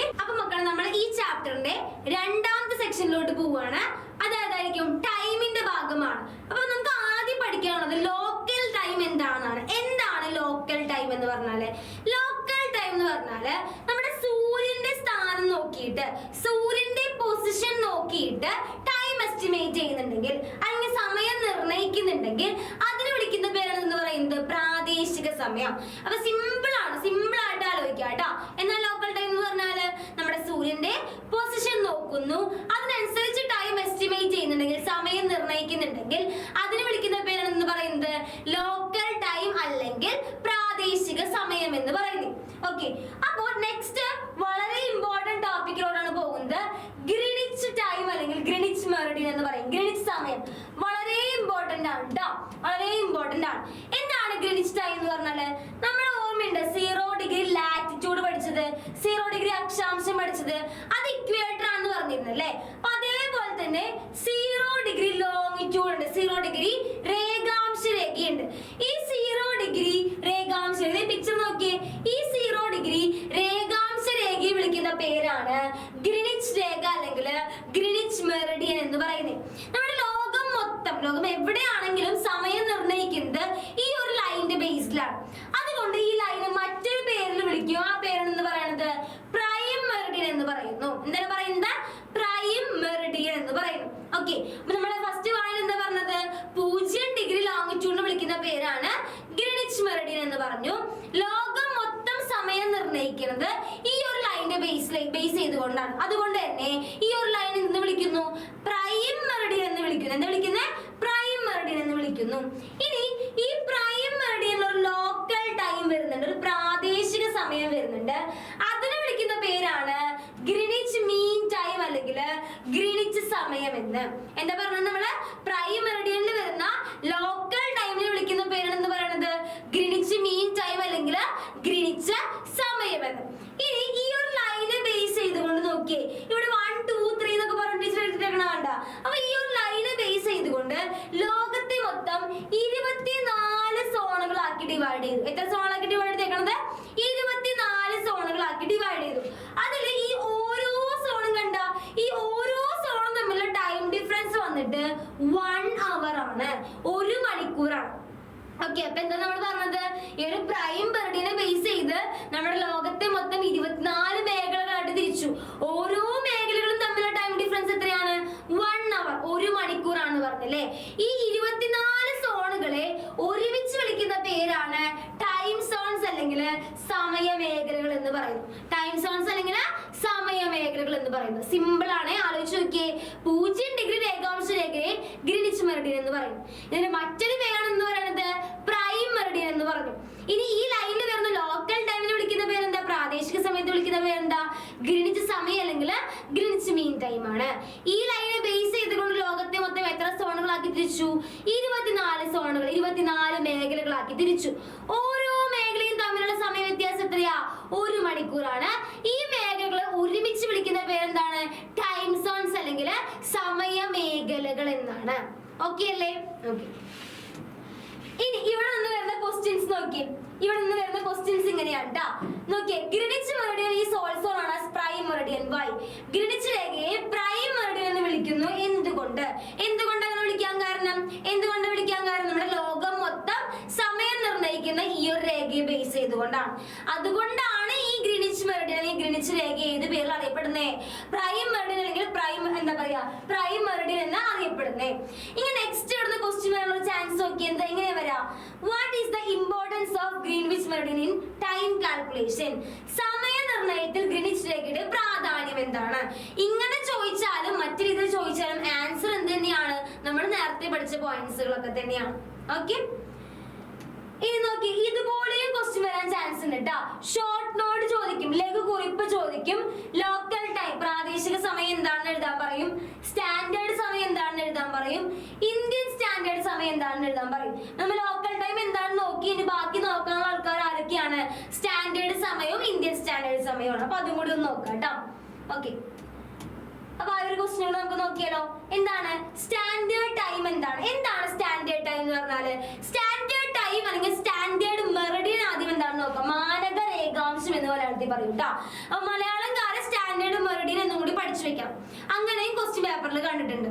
ഓക്കെ, അപ്പൊ മക്കളെ നമ്മൾ ഈ ചാപ്റ്ററിന്റെ രണ്ടാമത്തെ സെക്ഷനിലോട്ട് പോവുകയാണ്. അതായതായിരിക്കും ടൈമിന്റെ ഭാഗമാണ്. അപ്പൊ നമുക്ക് ആദ്യം പഠിക്കാനുള്ളത് ലോക്കൽ ടൈം എന്താണെന്നാണ്. എന്താണ് ലോക്കൽ ടൈം എന്ന് പറഞ്ഞാല്? ലോക്കൽ ടൈം എന്ന് പറഞ്ഞാല് നമ്മുടെ സൂര്യന്റെ സ്ഥാനം നോക്കിയിട്ട്, സൂര്യന്റെ പൊസിഷൻ നോക്കിയിട്ട് ടൈം എസ്റ്റിമേറ്റ് ചെയ്യുന്നുണ്ടെങ്കിൽ അല്ലെങ്കിൽ സമയം നിർണ്ണയിക്കുന്നുണ്ടെങ്കിൽ അതിന് വിളിക്കുന്ന പേരാണ് എന്ന് പറയുന്നത് പ്രാദേശിക സമയം. അപ്പൊ സിമ്പിൾ ആയിട്ട് ആലോചിക്കുക കേട്ടോ. എന്നാൽ ലോക്കൽ ടൈം എന്ന് പറഞ്ഞാല് നമ്മുടെ സൂര്യന്റെ പൊസിഷൻ നോക്കുന്നു, അതിനനുസരിച്ച് ടൈം എസ്റ്റിമേറ്റ് ചെയ്യുന്നുണ്ടെങ്കിൽ, സമയം നിർണ്ണയിക്കുന്നുണ്ടെങ്കിൽ അതിന് വിളിക്കുന്ന പേരാണ് എന്ന് പറയുന്നത് ലോക്കൽ ടൈം അല്ലെങ്കിൽ പ്രാദേശിക സമയം എന്ന് പറയുന്നത്. ഓക്കെ, അപ്പോൾ നെക്സ്റ്റ് വളരെ ഇമ്പോർട്ടന്റ് ടോപ്പിക്കിലോടാണ് പോകുന്നത്. ഗ്രീനിച്ച് ടൈം അല്ലെങ്കിൽ ഗ്രീനിച്ച് മെറിഡിയൻ എന്ന് പറയും. ഗ്രീനിച്ച് സമയം വളരെ ഇമ്പോർട്ടന്റ് ആണ് കേട്ടോ, വളരെ ഇമ്പോർട്ടന്റ് ആണ്. എന്താണ് ഗ്രീനിച്ച് ടൈം എന്ന് പറഞ്ഞാല്? നമ്മുടെ ഓർമ്മയുണ്ട് 0 ഡിഗ്രി ലാറ്റിറ്റ്യൂഡ് പഠിച്ചത്, 0 ഡിഗ്രി അക്ഷാംശം പഠിച്ചത്, അത് ഇക്വേറ്റർ ആണെന്ന് പറഞ്ഞിരുന്നു അല്ലേ? അപ്പൊ അതേപോലെ തന്നെ 0 ഡിഗ്രി ലോങ്ങിറ്റ്യൂഡ് ഉണ്ട്, 0 ഡിഗ്രി രേഖാംശ രേഖയുണ്ട്. ഈ 0 ഡിഗ്രി രേഖാംശ രേഖ പിക്ചർ നോക്കിയേ. ഈ 0 ഡിഗ്രി രേഖാംശ രേഖയെ വിളിക്കുന്ന പേരാണ് ഗ്രീനിച്ച് രേഖ അല്ലെങ്കിൽ ഗ്രീനിച്ച് മെറിഡിയൻ എന്ന് പറയുന്നത്. നമ്മുടെ ലോകം എവിടെയാണെങ്കിലും സമയം നിർണ്ണയിക്കുന്നത് ഈ ഒരു ലൈനിന്റെ ബേസിലാണ്. അതുകൊണ്ട് ഈ ലൈന് മറ്റൊരു പേരിൽ വിളിക്കും. ആ പേരെന്ന് പറയുന്നത് പ്രൈം മെറിഡിയൻ എന്ന് പറയുന്നു. എന്താണ് പറയുന്നത്? പ്രൈം മെറിഡിയൻ എന്ന് പറയുന്നു. ഓക്കെ, അപ്പൊ നമ്മുടെ ഫസ്റ്റ് വായന എന്താ പറഞ്ഞത്? 0 ഡിഗ്രി ലോങ്ങിറ്റ്യൂഡിന് വിളിക്കുന്ന പേരാണ് ഗ്രീനിച്ച് മെറിഡിയൻ എന്ന് പറഞ്ഞു. ലോകം മൊത്തം സമയം നിർണ്ണയിക്കുന്നത് ഈ ഒരു ലൈനിന്റെ ബേസ് ചെയ്തുകൊണ്ടാണ്. അതുകൊണ്ട് തന്നെ ഈ ഒരു ലൈൻ എന്ത് വിളിക്കുന്നു? പ്രൈം മെറിഡിയൻ എന്ന് വിളിക്കുന്നു. എന്താ വിളിക്കുന്നത്? പ്രൈം മെറിഡിയൻ എന്ന് വിളിക്കുന്നു. ഇനി ഈ പ്രൈം മെറിഡിയനിൽ ഒരു ലോക്കൽ ടൈം വരുന്നുണ്ട്, ഒരു പ്രാദേശിക സമയം വരുന്നുണ്ട്. അതിനെ വിളിക്കുന്ന പേരാണ് ഗ്രീനിച്ച് മീൻ ടൈം അല്ലെങ്കിൽ ഗ്രീനിച്ച് സമയം എന്ന്. എന്താ പറഞ്ഞത്? നമ്മള് പ്രൈം മെറിഡിയനിൽ വരുന്ന ലോക്കൽ ടൈമിനെ വിളിക്കുന്ന പേരാണ് എന്ന് പറയുന്നത് ഗ്രീനിച്ച് മീൻ ടൈം അല്ലെങ്കിൽ ഗ്രീനിച്ച് സമയം എന്ന്. ഇനി ഈ ഒരു ലൈനെ ബേസ് ചെയ്തുകൊണ്ട് നോക്കിയേ, ഇവിടെ 1 2 3 എന്നൊക്കെ പറഞ്ഞിട്ട് എടുത്തിട്ടേക്കണ വേണ്ട. അപ്പൊ ഈ ഒരു ലൈനെ ബേസ് ചെയ്തുകൊണ്ട് ലോകത്തെ മൊത്തം 24 സോണുകളാക്കി ഡിവൈഡ് ചെയ്തു. എത്ര സോണാക്കി ഡിവൈഡ് ചെയ്തേക്കണത്? 24 സോണുകളാക്കി ഡിവൈഡ് ചെയ്തു. അതിൽ ഈ ഓരോ സോണും കണ്ട, ഈ ഓരോ സോണും തമ്മിലുള്ള ടൈം ഡിഫറൻസ് വന്നിട്ട് 1 അവർ ആണ്, 1 മണിക്കൂറാണ്. ഓക്കെ, അപ്പൊ എന്താ നമ്മൾ പറഞ്ഞത്? ഈ ഒരു പ്രൈം മെറിഡിയനെ ബേസ് ചെയ്ത് നമ്മുടെ ലോകത്തെ മൊത്തം 24 മേഖലകളായിട്ട് തിരിച്ചു. ഓരോ മേഖലകളും തമ്മിലുള്ള ടൈം ഡിഫറൻസ് എത്രയാണ്? 1 അവർ, 1 മണിക്കൂറാണ് പറഞ്ഞല്ലേ. ഈ 24 സോണുകളെ ഒരുമിച്ച് വിളിക്കുന്ന പേരാണ് ടൈം സോൺസ് അല്ലെങ്കിൽ സമയ മേഖലകൾ എന്ന് പറയുന്നു. ടൈം സോൺസ് അല്ലെങ്കിൽ സമയ മേഖലകൾ എന്ന് പറയുന്നത് സിമ്പിൾ ആണ്, ആലോചിച്ച് നോക്കിയേ. 0 ഡിഗ്രി രേഖാംശ രേഖയെ ഗ്രീനിച്ച് മെറിഡിയൻ എന്ന് പറയുന്നു. ഇതിന്റെ മറ്റൊരു പേരാണെന്ന് പറയുന്നത് പ്രൈം മെറിഡിയൻ എന്ന് പറഞ്ഞു. ഇനി ഈ ലൈനിൽ വരുന്ന ലോക്കൽ ടൈമിന് വിളിക്കുന്ന പേരെന്താ? പ്രാദേശിക സമയത്ത് വിളിക്കുന്ന പേരെന്താ? ഗ്രീനിച്ച് സമയം അല്ലെങ്കിൽ ഗ്രീനിച്ച് മീൻ ടൈം ആണ്. ഈ ലൈനെ ബേസ് ചെയ്തുകൊണ്ട് ലോകത്തെ മൊത്തം എത്ര സോണുകളാക്കി തിരിച്ചു? 24 സോണുകൾ, 24 മേഖലകളാക്കി തിരിച്ചു. ഓരോ മേഖലയും തമ്മിലുള്ള സമയ വ്യത്യാസം എത്രയാ? 1 മണിക്കൂറാണ്. ഈ മേഖലകളെ ഒരുമിച്ച് വിളിക്കുന്ന പേരെന്താണ്? ടൈം സോൺസ് അല്ലെങ്കിൽ സമയ മേഖലകൾ എന്നാണ്. ഓക്കെ അല്ലേ? ഓക്കെ, ഇനി ഇവിടെ നിന്ന് വരുന്ന ക്വസ്റ്റ്യൻസ് നോക്കി. ഇവിടെ നിന്ന് വരുന്ന ക്വസ്റ്റ്യൻസ് ഇങ്ങനെയാണ് കേട്ടോ. നോക്കിയേ, Greenwich meridian is also known as prime meridian. Why? Greenwich രേഖയെ പ്രൈം മെറിഡിയൻ എന്ന് വിളിക്കുന്നു. എന്തുകൊണ്ട്? എന്തുകൊണ്ട് അങ്ങനെ വിളിക്കാൻ കാരണം? എന്തുകൊണ്ട് വിളിക്കാൻ കാരണം? നമ്മുടെ ലോകം മൊത്തം സമയം നിർണ്ണയിക്കുന്ന ഈ ഒരു രേഖയെ ബേസ് ചെയ്തുകൊണ്ടാണ്. അതുകൊണ്ടാണ് ഈ ഗ്രീനിച്ച് മെറിഡിയൻ അല്ലെങ്കിൽ ഗ്രീനിച്ച് രേഖ ഏത് പേരിൽ അറിയപ്പെടുന്നത്? പ്രൈം മെറിഡിയൻ അല്ലെങ്കിൽ പ്രൈം മെറിഡിയൻ എന്ന് അറിയപ്പെടുന്നത്. ഇനി നെക്സ്റ്റ് ഇവിടുന്ന് ക്വസ്റ്റ്യൻ വരാനുള്ള ചാൻസ് നോക്കി. എന്താ ഇങ്ങനെ വരാം? What is the importance of Greenwich Meridian in time calculation? സമയ നിർണ്ണയത്തിൽ ഗ്രീനിച്ച് രേഖയുടെ പ്രാധാന്യം എന്താണ്? ഇങ്ങനെ ചോദിച്ചാലും മറ്റു രീതിയിൽ ചോദിച്ചാലും ആൻസർ എന്ത് തന്നെയാണ്? നമ്മൾ നേരത്തെ പഠിച്ച പോയിന്റ്സുകളൊക്കെ തന്നെയാണ്. ഓക്കെ, ഇനി നോക്കി, ഇതുപോലെയും ക്വസ്റ്റ്യൻ വരാൻ ചാൻസ് ഉണ്ട് കേട്ടോ. ഷോർട്ട് നോട്ട് ചോദിക്കും, ലഘു കുറിപ്പ് ചോദിക്കും. ലോക്കൽ ടൈം പ്രാദേശിക സമയം എന്താണെന്ന് എഴുതാൻ പറയും. സ്റ്റാൻഡേർഡ് സമയം എന്താണെന്ന് എഴുതാൻ പറയും. ഇന്ത്യൻ സ്റ്റാൻഡേർഡ് സമയം എന്താണെന്ന് എഴുതാൻ പറയും. നമ്മൾ ലോക്കൽ ടൈം എന്താണെന്ന് നോക്കി ഇനി ബാക്കി നോക്കാനുള്ള ആൾക്കാർ ആരൊക്കെയാണ്? സ്റ്റാൻഡേർഡ് സമയവും ഇന്ത്യൻ സ്റ്റാൻഡേർഡ് സമയമാണ്. അപ്പൊ അതും കൂടി ഒന്ന് നോക്കാം കേട്ടോ. ഓക്കെ, അപ്പൊ ആ ഒരു ക്വസ്റ്റ്യൻ നമുക്ക് നോക്കിയാലോ. എന്താണ് സ്റ്റാൻഡേർഡ് ടൈം? എന്താണ് സ്റ്റാൻഡേർഡ് ടൈം എന്ന് പറഞ്ഞാല്? സ്റ്റാൻഡേർഡ് ടൈം അല്ലെങ്കിൽ സ്റ്റാൻഡേർഡ് മെറിഡിയൻ ആദ്യം എന്താണെന്ന് നോക്കാം. മാനക രേഖാംശം എന്ന് മലയാളത്തിൽ പറയും കേട്ടോ. അപ്പൊ മലയാളംകാരെ സ്റ്റാൻഡേർഡ് മെറിഡിയൻ എന്നും കൂടി പഠിച്ചു വെക്കാം. അങ്ങനെയും ക്വസ്റ്റ്യൻ പേപ്പറിൽ കണ്ടിട്ടുണ്ട്.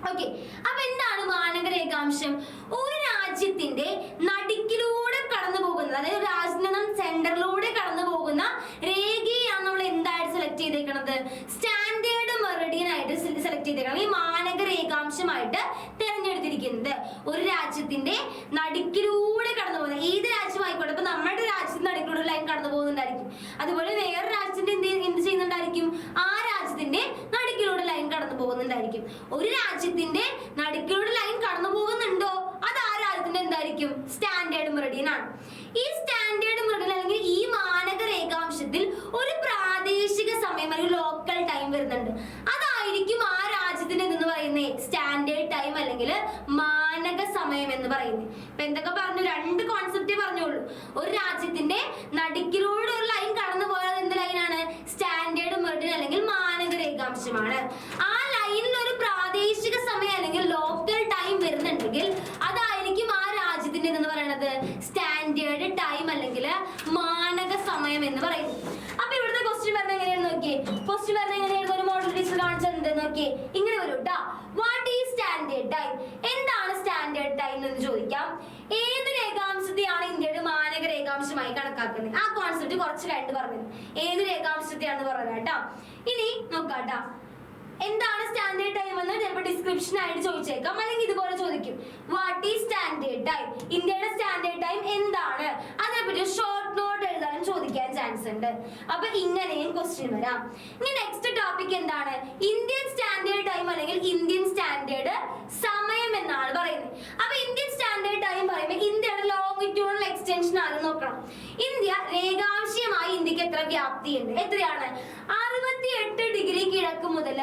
ഓക്കെ, അപ്പൊ എന്താണ് മാനക രേഖാംശം? ഒരു രാജ്യത്തിന്റെ നടുക്കിലൂടെ കടന്നു പോകുന്ന, അതായത് രാജ്യത്തിന്റെ സെന്ററിലൂടെ കടന്നു പോകുന്ന രേഖയാണ് നമ്മൾ എന്തായിട്ട് സെലക്ട് ചെയ്തേക്കുന്നത്? സ്റ്റാൻഡേർഡ് മെറിഡിയൻ ആയിട്ട് സെലക്ട് ചെയ്തേക്കണം. ഈ മാനക രേഖാംശമായിട്ട് തിരഞ്ഞെടുത്തിരിക്കുന്നത് ഒരു രാജ്യത്തിന്റെ നടുക്കിലൂടെ കടന്നു പോകുന്ന ഏത് രാജ്യം ആയിക്കോട്ടെ. ഇപ്പൊ നമ്മുടെ രാജ്യത്തിന്റെ നടുക്കിലൂടെ ലൈൻ കടന്നു പോകുന്നുണ്ടായിരിക്കും, അതുപോലെ വേറെ രാജ്യത്തിന്റെ എന്ത് ചെയ്യുന്നുണ്ടായിരിക്കും? ആ രാജ്യത്തിന്റെ നടുക്കിലൂടെ ലൈൻ കടന്നു പോകുന്നുണ്ടായിരിക്കും. ഒരു രാജ്യത്തിന്റെ നടുക്കിലൂടെ ലൈൻ കടന്നു പോകുന്നുണ്ടോ, അത് ആ രാജ്യത്തിന്റെ എന്തായിരിക്കും? സ്റ്റാൻഡേർഡ് മെറിഡിയൻ ആണ്. ഈ സ്റ്റാൻഡേർഡ് മെറിഡിയൻ അല്ലെങ്കിൽ ഈ മാനക രേഖാംശത്തിൽ ഒരു പ്രാദേശിക സമയം അല്ലെങ്കിൽ ലോക്കൽ ടൈം വരുന്നുണ്ട്. അതായിരിക്കും ആ രാജ്യത്തിന്റെ എന്ന് പറയുന്നത് സ്റ്റാൻഡേർഡ് ടൈം അല്ലെങ്കിൽ മാനക സമയം എന്ന് പറയുന്നത്. ഇപ്പൊ എന്തൊക്കെ പറഞ്ഞു? രണ്ട് കോൺസെപ്റ്റേ പറഞ്ഞോളൂ. ഒരു രാജ്യത്തിന്റെ നടുക്കിലൂടെ ഒരു ലൈൻ കടന്നു പോയാൽ എന്ത് ലൈനാണ്? സ്റ്റാൻഡേർഡ് മെറിഡിയൻ അല്ലെങ്കിൽ മാനക രേഖാംശമാണ്. ആ ലൈനിൽ ഒരു പ്രാദേശിക സമയം അല്ലെങ്കിൽ ലോക്കൽ ടൈം വരുന്നുണ്ടെങ്കിൽ അതായിരിക്കും ആ രാജ്യത്തിന്റെ എന്ന് പറയുന്നത് സ്റ്റാൻഡേർഡ് ടൈം അല്ലെങ്കിൽ മാനക സമയം എന്ന് പറയുന്നത്. അപ്പൊ ഇവിടുത്തെ ക്വസ്റ്റ്യൻ പറഞ്ഞ എങ്ങനെയാണെന്ന് നോക്കിയേ. ക്വസ്റ്റ്യൻ പറഞ്ഞ എങ്ങനെയായിരുന്നു? ഒരു മോഡൽ ടീച്ചർ കാണിച്ചത് നോക്കിയേ, ഇങ്ങനെ വരും കേട്ടോ. What is standard time? എന്താണ് സ്റ്റാൻഡേർഡ് ടൈം എന്ന് ചോദിക്കാം. ഏത് രേഖാംശത്തെയാണ് ഇന്ത്യയുടെ മാനക രേഖാംശമായി കണക്കാക്കുന്നത്? ആ കോൺസെപ്റ്റ് കുറച്ച് കഴിഞ്ഞ് പറഞ്ഞത്. ഏത് രേഖാംശത്തെയാണെന്ന് പറഞ്ഞത് കേട്ടോ. ഇനി നോക്കാട്ടോ, എന്താണ് സ്റ്റാൻഡേർഡ് ടൈം എന്ന് ചിലപ്പോൾ ഡിസ്ക്രിപ്ഷൻ ആയിട്ട് ചോദിച്ചേക്കാം, അല്ലെങ്കിൽ ഇതുപോലെ ചോദിക്കും. What is standard time? ഇന്ത്യയുടെ സ്റ്റാൻഡേർഡ് ടൈം എന്താണ്? അതിനെപ്പറ്റി ഷോർട്ട് നോട്ട് എഴുതാനും ചോദിക്കാൻ ചാൻസ് ഉണ്ട്. അപ്പൊ ഇങ്ങനെയും ക്വസ്റ്റ്യൻ വരാം. ഇനി നെക്സ്റ്റ് ടോപ്പിക് എന്താണ്? ഇന്ത്യൻ സ്റ്റാൻഡേർഡ് ടൈം അല്ലെങ്കിൽ ഇന്ത്യൻ സ്റ്റാൻഡേർഡ് സമയം എന്നാണ് പറയുന്നത്. അപ്പൊ ഇന്ത്യൻ സ്റ്റാൻഡേർഡ് ടൈം പറയുമ്പോൾ ഇന്ത്യയുടെ ലോങ്ങിറ്റ്യൂഡൽ എക്സ്റ്റൻഷൻ ആണ് നോക്കണം. ഇന്ത്യ രേഖാംശീയമായി ഇന്ത്യക്ക് എത്ര വ്യാപ്തിയുണ്ട്? എത്രയാണ്? 68 ഡിഗ്രി കിഴക്ക് മുതൽ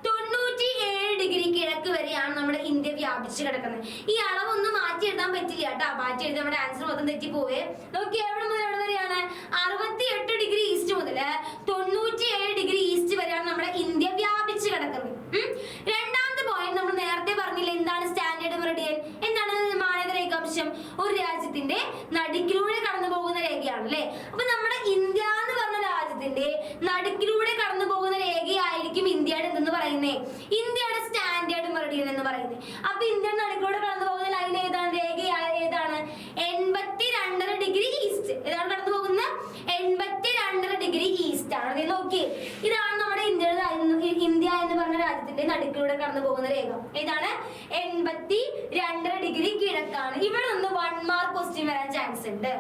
97 ഡിഗ്രി കിഴക്ക് വരെയാണ് നമ്മുടെ ഇന്ത്യ വ്യാപിച്ചു കിടക്കുന്നത്. ഈ അളവൊന്നും മാറ്റി എഴുതാൻ പറ്റില്ല കേട്ടോ. മാറ്റി എഴുതി നമ്മുടെ ആൻസർ മൊത്തം തെറ്റി പോവേ. നോക്കി, എവിടെ മുതൽ എവിടെ വരെയാണ്? 68 ഡിഗ്രി ഈസ്റ്റ് മുതൽ 97 ഡിഗ്രി ഈസ്റ്റ് വരെയാണ് നമ്മുടെ ഇന്ത്യ വ്യാപിച്ചു കിടക്കുന്നത്. രണ്ടാമത്തെ പോയിന്റ് നമ്മൾ നേരത്തെ പറഞ്ഞില്ല, എന്താണ് സ്റ്റാൻഡേർഡ് മെറിഡിയൻ? എന്താണ് മാനക രേഖാംശം? ഒരു രാജ്യത്തിന്റെ നടുക്കിലൂടെ കടന്നു പോകുന്ന രേഖയാണ് അല്ലെ. അപ്പൊ നമ്മുടെ ഇന്ത്യ എന്ന് പറഞ്ഞ രാജ്യത്തിന്റെ നടുക്കിലൂടെ കടന്നു പോകുന്ന രേഖയായിരിക്കും ഇന്ത്യയുടെ എന്തെന്ന് പറയുന്നത്? ഇന്ത്യയുടെ സ്റ്റാൻഡേർഡ് മെറിഡിയൻ എന്ന് പറയുന്നത്. അപ്പൊ ഇന്ത്യയുടെ നടുക്കിലൂടെ കടന്നു പോകുന്ന ലൈൻ ഏതാണ്? രേഖ ഏതാണ്? 82.5 ഡിഗ്രി ഈസ്റ്റ്. ഏതാണ് കടന്നു പോകുന്നത്? 82.5 ഡിഗ്രി ഈസ്റ്റ് ആണ്. നോക്കി, ഇതാണ് നമ്മുടെ ഇന്ത്യ എന്ന് പറഞ്ഞ രാജ്യത്തിന്റെ നടുക്കിലൂടെ കടന്നു പോകുന്ന രേഖ. ഏതാണ്? 82.5 ഡിഗ്രി കിഴക്കാണ്. ഇവിടെ നിന്ന് 1 മാർക്ക് ക്വസ്റ്റ്യൻ വരാൻ ചാൻസ് ഉണ്ട്.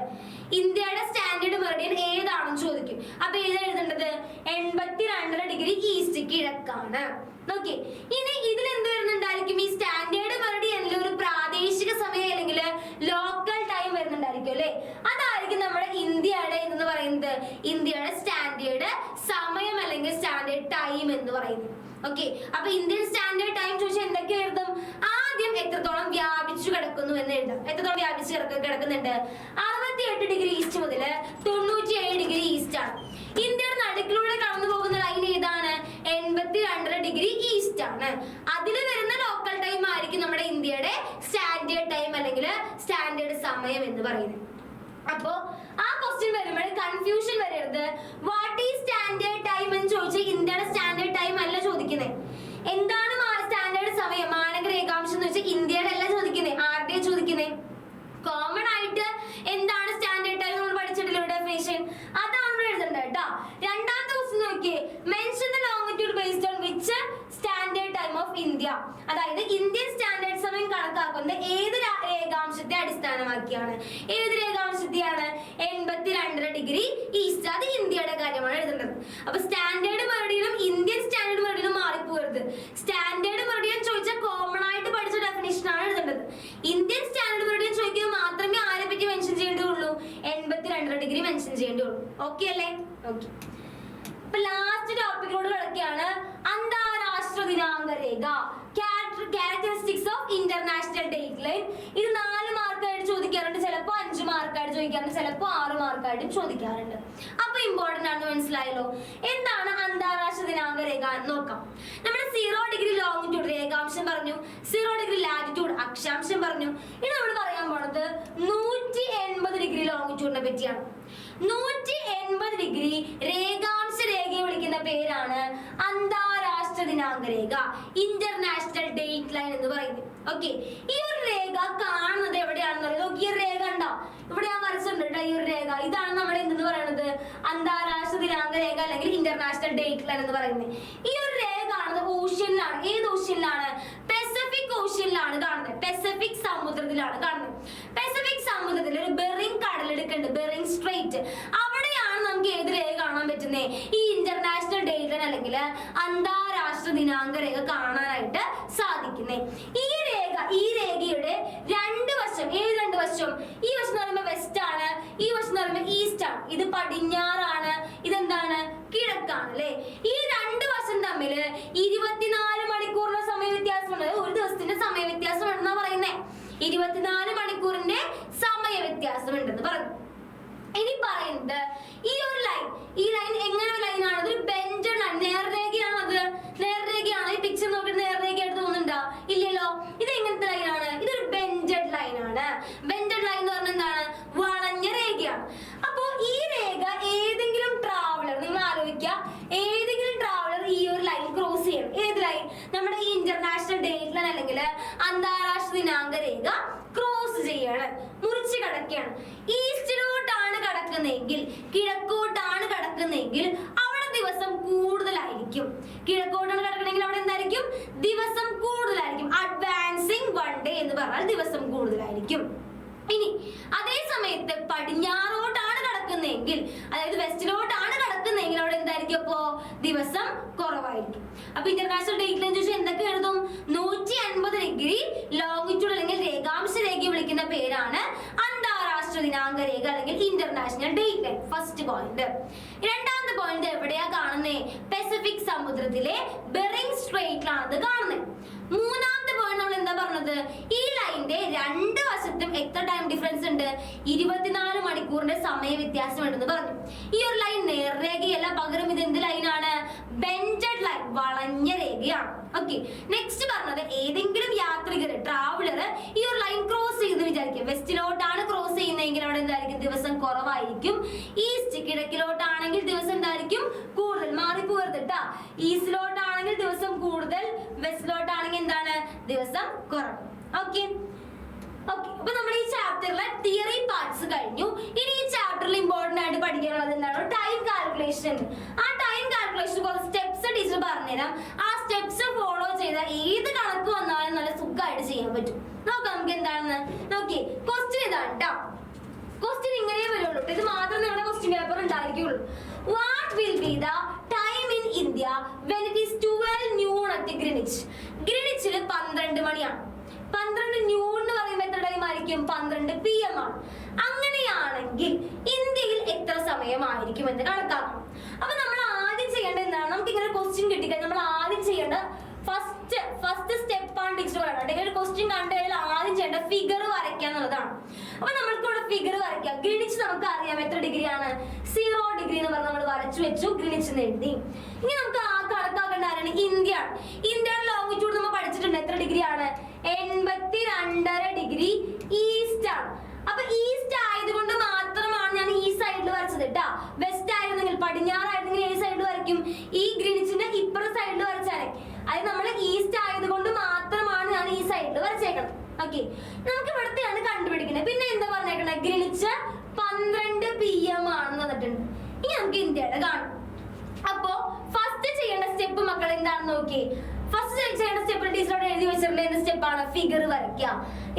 ഇന്ത്യയുടെ സ്റ്റാൻഡേർഡ് മെറിഡിയൻ ഏതാണെന്ന് ചോദിക്കും. അപ്പൊ ഏതാ എഴുതേണ്ടത്? 82.5 ഡിഗ്രി ഈസ്റ്റ് കിഴക്കാണ്. നോക്കി, ഇനി ഇതിൽ എന്ത് വരുന്നുണ്ടായിരിക്കും? ഈ സ്റ്റാൻഡേർഡ് മെറിഡിയനിൽ ഒരു പ്രാദേശിക സമയം അല്ലെങ്കിൽ ലോക്കൽ ടൈം വരുന്നുണ്ടായിരിക്കും അല്ലെ. അതായിരിക്കും നമ്മുടെ ഇന്ത്യയുടെ എന്ന് പറയുന്നത് ഇന്ത്യയുടെ സ്റ്റാൻഡേർഡ് സമയം അല്ലെങ്കിൽ സ്റ്റാൻഡേർഡ് ടൈം എന്ന് പറയുന്നത്. ഓക്കെ, അപ്പൊ ഇന്ത്യൻ സ്റ്റാൻഡേർഡ് ടൈം ചോദിച്ചാൽ എന്തൊക്കെ എഴുതും? ആദ്യം എത്രത്തോളം വ്യാപിച്ചു കിടക്കുന്നു എന്ന് എഴുതാം. എത്രത്തോളം വ്യാപിച്ചു കിടക്കുന്നുണ്ട്? 68 ഡിഗ്രി ഈസ്റ്റ് മുതൽ 97 ഡിഗ്രി ഈസ്റ്റ് ആണ്. ഇന്ത്യയുടെ നടുക്കിലൂടെ കടന്നു പോകുന്ന ലൈൻ ഏതാണ്? 82.5 ഡിഗ്രി ഈസ്റ്റ് ആണ്. അതിൽ വരുന്ന ലോക്കൽ ടൈം ആയിരിക്കും നമ്മുടെ ഇന്ത്യയുടെ സ്റ്റാൻഡേർഡ് ടൈം അല്ലെങ്കിൽ സ്റ്റാൻഡേർഡ് സമയം എന്ന് പറയുന്നത്. അപ്പോ ആ ക്വസ്റ്റ്യൻ വരുമ്പോൾ കൺഫ്യൂഷൻ വരരുത്. വാട്ട് ഈസ് സ്റ്റാൻഡേർഡ് ടൈം എന്ന് ചോദിച്ചാൽ ഇന്ത്യയുടെ സ്റ്റാൻഡേർഡ് ടൈം അല്ല ചോദിക്കുന്നത്. എന്താണ് സ്റ്റാൻഡേർഡ് സമയം മാനക രേഖാംശം എന്ന് വെച്ചാൽ ഇന്ത്യയുടെ അല്ല ചോദിക്കുന്നത്. ആരുടെ ചോദിക്കുന്നത്? കോമൺ ആയിട്ട് എന്താണ് സ്റ്റാൻഡേർഡ് ടൈം നമ്മൾ പഠിച്ചിട്ടില്ല ഡെഫിനിഷൻ, അതാണ് എഴുതേണ്ടത് കേട്ടോ. രണ്ടാമത്തെ ക്വസ്റ്റ്യൻ നോക്കിയേ, mention the longitude based on which standard time of India. അതായത് ഇന്ത്യൻ സ്റ്റാൻഡേർഡ് സമയം കണക്കാക്കുന്നത് ഏത് രേഖാംശത്തെ അടിസ്ഥാനമാക്കിയാണ്? ഏത് രേഖാംശത്തെയാണ്? 82.5 ഡിഗ്രി ഈസ്റ്റ്. അത് ഇന്ത്യയുടെ കാര്യമാണ് എഴുതേണ്ടത്. അപ്പൊ സ്റ്റാൻഡേർഡ് മെറിഡിയനും ഇന്ത്യൻ സ്റ്റാൻഡേർഡ് മെറിഡിയനും മാറിപ്പോകരുത്. സ്റ്റാൻഡേർഡ് മെറിഡിയൻ ചോദിച്ചാൽ കോമൺ ആയിട്ട് പഠിച്ച ഡെഫിനിഷൻ ആണ് എഴുതേണ്ടത്. ഇന്ത്യൻ സ്റ്റാൻഡേർഡ് മെറിഡിയൻ ചോദിക്കുമ്പോൾ മാത്രമേ ആരെ പറ്റി മെൻഷൻ ചെയ്യേണ്ടതുള്ളൂ? 82.5 ഡിഗ്രി മെൻഷൻ ചെയ്യേണ്ടതുള്ളൂ. ഓക്കെ അല്ലേ? ഓക്കെ. അപ്പൊ ലാസ്റ്റ് ടോപ്പിക്കിലോട് കിടക്കുകയാണ് അന്താരാഷ്ട്ര ദിനാങ്ക രേഖ, characteristics of international date line. ഇത് 4 മാർക്കായിട്ട് ചോദിക്കാറുണ്ട്, ചിലപ്പോൾ 5 മാർക്കായിട്ട് ചോദിക്കാറുണ്ട്, ചിലപ്പോൾ 6 മാർക്കായിട്ടും ചോദിക്കാറുണ്ട്. അപ്പൊ ഇമ്പോർട്ടന്റ് ആണെന്ന് മനസ്സിലായല്ലോ. എന്താണ് അന്താരാഷ്ട്ര ദിനാങ്ക രേഖ എന്ന് നോക്കാം. നമ്മുടെ 0 ഡിഗ്രി ലോങ്ങിറ്റ്യൂഡ് രേഖാംശം പറഞ്ഞു, 0 ഡിഗ്രി ലാറ്റിറ്റ്യൂഡ് അക്ഷാംശം പറഞ്ഞു. ഇനി നമ്മൾ പറയാൻ പോണത് 180 ഡിഗ്രി ലോങ്ങിറ്റ്യൂഡിനെ പറ്റിയാണ്. 180 ഡിഗ്രി രേഖാംശ രേഖയെ വിളിക്കുന്ന പേരാണ് ദിനാങ്ക രേഖ, ഇന്റർനാഷണൽ ഡേറ്റ് ലൈൻ എന്ന് പറയുന്നത്. ഓക്കെ, ഈ ഒരു രേഖ കാണുന്നത് എവിടെയാണെന്ന് പറയുന്നത്. നോക്കി, ഈ രേഖ ഉണ്ടോ ഇവിടെ ഞാൻ വരച്ചിട്ടുണ്ട്. ഈ ഒരു രേഖ ഇതാണ് നമ്മൾ എന്തെന്ന് പറയുന്നത്, അന്താരാഷ്ട്ര ദിനാങ്ക രേഖ അല്ലെങ്കിൽ ഇന്റർനാഷണൽ ഡേറ്റ് ലൈൻ എന്ന് പറയുന്നത്. ഈ ഒരു രേഖ കാണുന്നത് ഓഷ്യനിലാണ്. ഏത് ഓഷ്യനിലാണ്? പസഫിക് ഓഷ്യനിലാണ് കാണുന്നത്. പസഫിക് സമുദ്രത്തിലാണ് കാണുന്നത്. പസഫിക് സമുദ്രത്തിൽ ഒരു ബെറിംഗ് കടലെടുക്കുന്നുണ്ട്, ബെറിംഗ് സ്ട്രേറ്റ്. അവിടെയാണ് നമുക്ക് ഏത് രേഖ കാണാൻ പറ്റുന്നത്? ഈ ഇന്റർനാഷണൽ ഡേറ്റ് ലൈൻ അല്ലെങ്കിൽ അന്താരാഷ്ട്ര ദിനാങ്ക രേഖ കാണാനായിട്ട് സാധിക്കുന്നത്. ഈ രേഖയുടെ രണ്ട് വശം, ഏത് രണ്ട് വശം? ഈ വശം എന്ന് പറയുമ്പോൾ വെസ്റ്റ് ആണ്, ഈ വശം എന്ന് പറയുമ്പോൾ ഈസ്റ്റ് ആണ്. ഇത് പടിഞ്ഞാറാണ്, ഇതെന്താണ്? കിഴക്കാണ് അല്ലെ. ഈ രണ്ട് വശം തമ്മിൽ 24 മണിക്കൂറിന്റെ സമയ വ്യത്യാസമുണ്ട്. ഒരു ദിവസത്തിന്റെ സമയ വ്യത്യാസം ഉണ്ടെന്നാ പറയുന്നേ. 24 മണിക്കൂറിന്റെ സമയ വ്യത്യാസം ഉണ്ടെന്ന് പറഞ്ഞു. ഇനി പറയുന്നത് ഈ ഒരു ലൈൻ, ഈ ലൈൻ എങ്ങനെ ഒരു ലൈൻ ആണ്? ഒരു ബെൻഡഡ് ലൈൻ, നേർരേഖയാണ്. അത് നേർരേഖയാണ്. ഈ പിക്ചർ നോക്കിയിട്ട് നേർരേഖയായിട്ട് തോന്നുന്നുണ്ടോ? ഇല്ലല്ലോ. ഇത് എങ്ങനത്തെ ലൈനാണ്? ഇതൊരു ബെൻഡഡ് ലൈൻ ആണ്. ബെൻഡഡ് ലൈൻ എന്ന് പറഞ്ഞാൽ എന്താണ്? വളഞ്ഞ രേഖയാണ്. അപ്പോ ഈ രേഖ ഏതെങ്കിലും ട്രാവലർ, നിങ്ങൾ ആലോചിക്കുക, ഏതെങ്കിലും ട്രാവലർ ഈ ഒരു ലൈൻ ക്രോസ് ചെയ്യണം. ഏത് ലൈൻ? നമ്മുടെ ഈ ഇന്റർനാഷണൽ ഡേറ്റ് ലൈൻ അല്ലെങ്കിൽ അന്താരാഷ്ട്ര ദിനാങ്ക രേഖ ക്രോസ് ചെയ്യാണ്, മുറിച്ച് കടക്കുകയാണ്. ഈസ്റ്റിലോട്ടാണ് കടക്കുന്നതെങ്കിൽ, കിഴക്കോട്ടാണ് കടക്കുന്നതെങ്കിൽ അവിടെ ദിവസം കൂടുതലായിരിക്കും. കിഴക്കോട്ടാണ് കടക്കണമെങ്കിൽ അവിടെ എന്തായിരിക്കും? ദിവസം കൂടുതലായിരിക്കും. അഡ്വാൻസിങ് വൺ ഡേ എന്ന് പറഞ്ഞാൽ ദിവസം കൂടുതലായിരിക്കും. ഇനി അതേ സമയത്ത് പടിഞ്ഞാറോട്ടാണ് കടക്കുന്നതെങ്കിൽ, അതായത് വെസ്റ്റിലോട്ടാണ് കടക്കുന്നതെങ്കിൽ അവിടെ എന്തായിരിക്കും? അപ്പോ ദിവസം കുറവായിരിക്കും. അപ്പൊ ഇന്റർനാഷണൽ ഡേറ്റ് ലൈൻ ചോദിച്ചാൽ എന്തൊക്കെ എഴുതും? 150 ഡിഗ്രി ലോങ്ങിറ്റ്യൂഡ് അല്ലെങ്കിൽ രേഖാംശ രേഖ വിളിക്കുന്ന പേരാണ് അന്താരാഷ്ട്ര ദിനാങ്ക രേഖ അല്ലെങ്കിൽ international date line. First point. രണ്ടാമത്തെ പോയിന്റ് എവിടെയാ കാണുന്നേ? പസഫിക് സമുദ്രത്തിലെ ബെറിംഗ് സ്ട്രേറ്റിലാണ് അത് കാണുന്നത്. മൂന്നാമത്തെ പോയിന്റ് നമ്മൾ എന്താ പറഞ്ഞത്? ഈ ലൈനിന്റെ രണ്ട് വശത്തും എത്ര ടൈം ഡിഫറൻസ് ഉണ്ട്? 24 മണിക്കൂറിന്റെ സമയ വ്യത്യാസം ഉണ്ടെന്ന് പറഞ്ഞു. ഈ ഒരു ലൈൻ നേർരേഖയല്ല, പകരം ഇത് എന്ത് ലൈനാണ്? ബെൻഡഡ് ലൈൻ, വളഞ്ഞ രേഖയാണ്. ഓക്കെ, നെക്സ്റ്റ് പറഞ്ഞത് ഏതെങ്കിലും യാത്രികർ, ട്രാവലർ ഈ ഒരു ലൈൻ ക്രോസ് ചെയ്ത് വിചാരിക്കും. വെസ്റ്റിലോട്ടാണ് ക്രോസ് ചെയ്യുന്നതെങ്കിൽ അവിടെ എന്തായിരിക്കും? ദിവസം കുറവായിരിക്കും. ഈസ്റ്റ്, കിഴക്കിലോട്ടാണെങ്കിൽ ദിവസം എന്തായിരിക്കും? കൂടുതൽ. മാറിപ്പോകരുത് കേട്ടാ. ഈസ്റ്റിലോട്ടാണെങ്കിൽ ദിവസം കൂടുതൽ, വെസ്റ്റിലോട്ടാണെങ്കിൽ എന്താണ്? ദിവസം കുറവ്. ഓക്കെ ഓക്കെ, അപ്പൊ നമ്മൾ ഈ ചാപ്റ്ററിലെ തിയറി പാർട്സ് കഴിഞ്ഞു. ഇനി ഈ ചാപ്റ്ററിൽ ഇമ്പോർട്ടന്റ് ആയിട്ട് പഠിക്കാനുള്ളത് എന്താണ്? Time calculation. ആ ടൈം കാൽക്കുലേഷൻ കുറച്ച് സ്റ്റെപ്സ് ടീച്ചർ പറഞ്ഞുതരാം. ആ സ്റ്റെപ്സ് ഫോളോ ചെയ്താൽ ഏത് കണക്ക് വന്നാലും നല്ല സുഖമായിട്ട് ചെയ്യാൻ പറ്റും. നോക്കാം നമുക്ക് എന്താണെന്ന്. നോക്കി, ക്വസ്റ്റ്യൻ ഇതാണ് കേട്ടോ. ക്വസ്റ്റ്യൻ ഇങ്ങനെ വരുള്ളൂ. ഇത് മാത്രം നിങ്ങളുടെ ക്വസ്റ്റ്യൻ പേപ്പർ ഉണ്ടായിരിക്കുള്ളൂ. What will be the time in India when it is 12 noon at Greenwich? ഗ്രീനിച്ചിൽ 12 മണിയാണ്. 12 noon എന്ന് പറയുമ്പോൾ എത്ര ടൈം ആയിരിക്കും? 12 PM ആണ്. അങ്ങനെയാണെങ്കിൽ ഇന്ത്യയിൽ എത്ര സമയമായിരിക്കും എന്ന് കണക്കാക്കണം. അപ്പൊ നമ്മൾ ആദ്യം ചെയ്യേണ്ടത് എന്താണ്? നമുക്ക് ഇങ്ങനെ ക്വസ്റ്റ്യൻ കിട്ടിക്കഴിഞ്ഞാൽ നമ്മൾ ആദ്യം ചെയ്യേണ്ട ഫസ്റ്റ് സ്റ്റെപ്പ് ആണ് ടീച്ചർ പറയുന്നത്. ഒരു ക്വസ്റ്റ്യൻ കണ്ടു കഴിഞ്ഞാൽ ആദ്യം ചെയ്യേണ്ട ഫിഗർ വരയ്ക്കുക എന്നുള്ളതാണ്. അപ്പൊ നമ്മൾക്ക് ഇവിടെ ഫിഗർ വരയ്ക്കാം. ഗ്രീനിച്ച് നമുക്ക് അറിയാം എത്ര ഡിഗ്രിയാണ്? 0 ഡിഗ്രി എന്ന് പറഞ്ഞ് നമ്മൾ വരച്ചു വെച്ചു, ഗ്രീനിച്ച് എഴുതി. ഇനി നമുക്ക് ആ കണക്കാക്കേണ്ട ആരാണ്? ഇന്ത്യ. ഇന്ത്യയുടെ ലോങ്ങിറ്റ്യൂഡ് നമ്മൾ പഠിച്ചിട്ടുണ്ട്. എത്ര ഡിഗ്രിയാണ്? 82.5 ഡിഗ്രി ഈസ്റ്റ് ആണ്. അപ്പൊ ഈസ്റ്റ് ആയതുകൊണ്ട് മാത്രമാണ് ഞാൻ ഈ സൈഡിൽ വരച്ചത് കേട്ടാ. വെസ്റ്റ് ആയിരുന്നെങ്കിൽ, പടിഞ്ഞാറായിരുന്നെങ്കിൽ ഏത് സൈഡിൽ വരയ്ക്കും? ഈ ഗ്രീനിച്ചിന്റെ ഇപ്പുറ സൈഡിൽ വരച്ചാലേ. അത് നമ്മൾ ഈസ്റ്റ് ആയതുകൊണ്ട് മാത്രമാണ് ഞാൻ ഈ സൈഡിൽ വരച്ചേക്കണം. ഓക്കെ, നമുക്ക് ഇവിടത്തെയാണ് കണ്ടുപിടിക്കുന്നത്. പിന്നെ എന്താ പറഞ്ഞേക്കണേ? ഗ്രീനിച്ച് 12 PM ആണെന്ന് തന്നിട്ടുണ്ട്. ഇനി നമുക്ക് ഇന്ത്യയുടെ കാണാം. അപ്പോ ഫസ്റ്റ് ചെയ്യേണ്ട സ്റ്റെപ്പ് മക്കൾ എന്താണെന്ന് നോക്കി. ഫസ്റ്റ് ചെയ്യേണ്ട സ്റ്റെപ്പ് ടീച്ചറോട് എഴുതി വെച്ചിട്ടുള്ള സ്റ്റെപ്പാണ് ഫിഗർ വരയ്ക്കുക.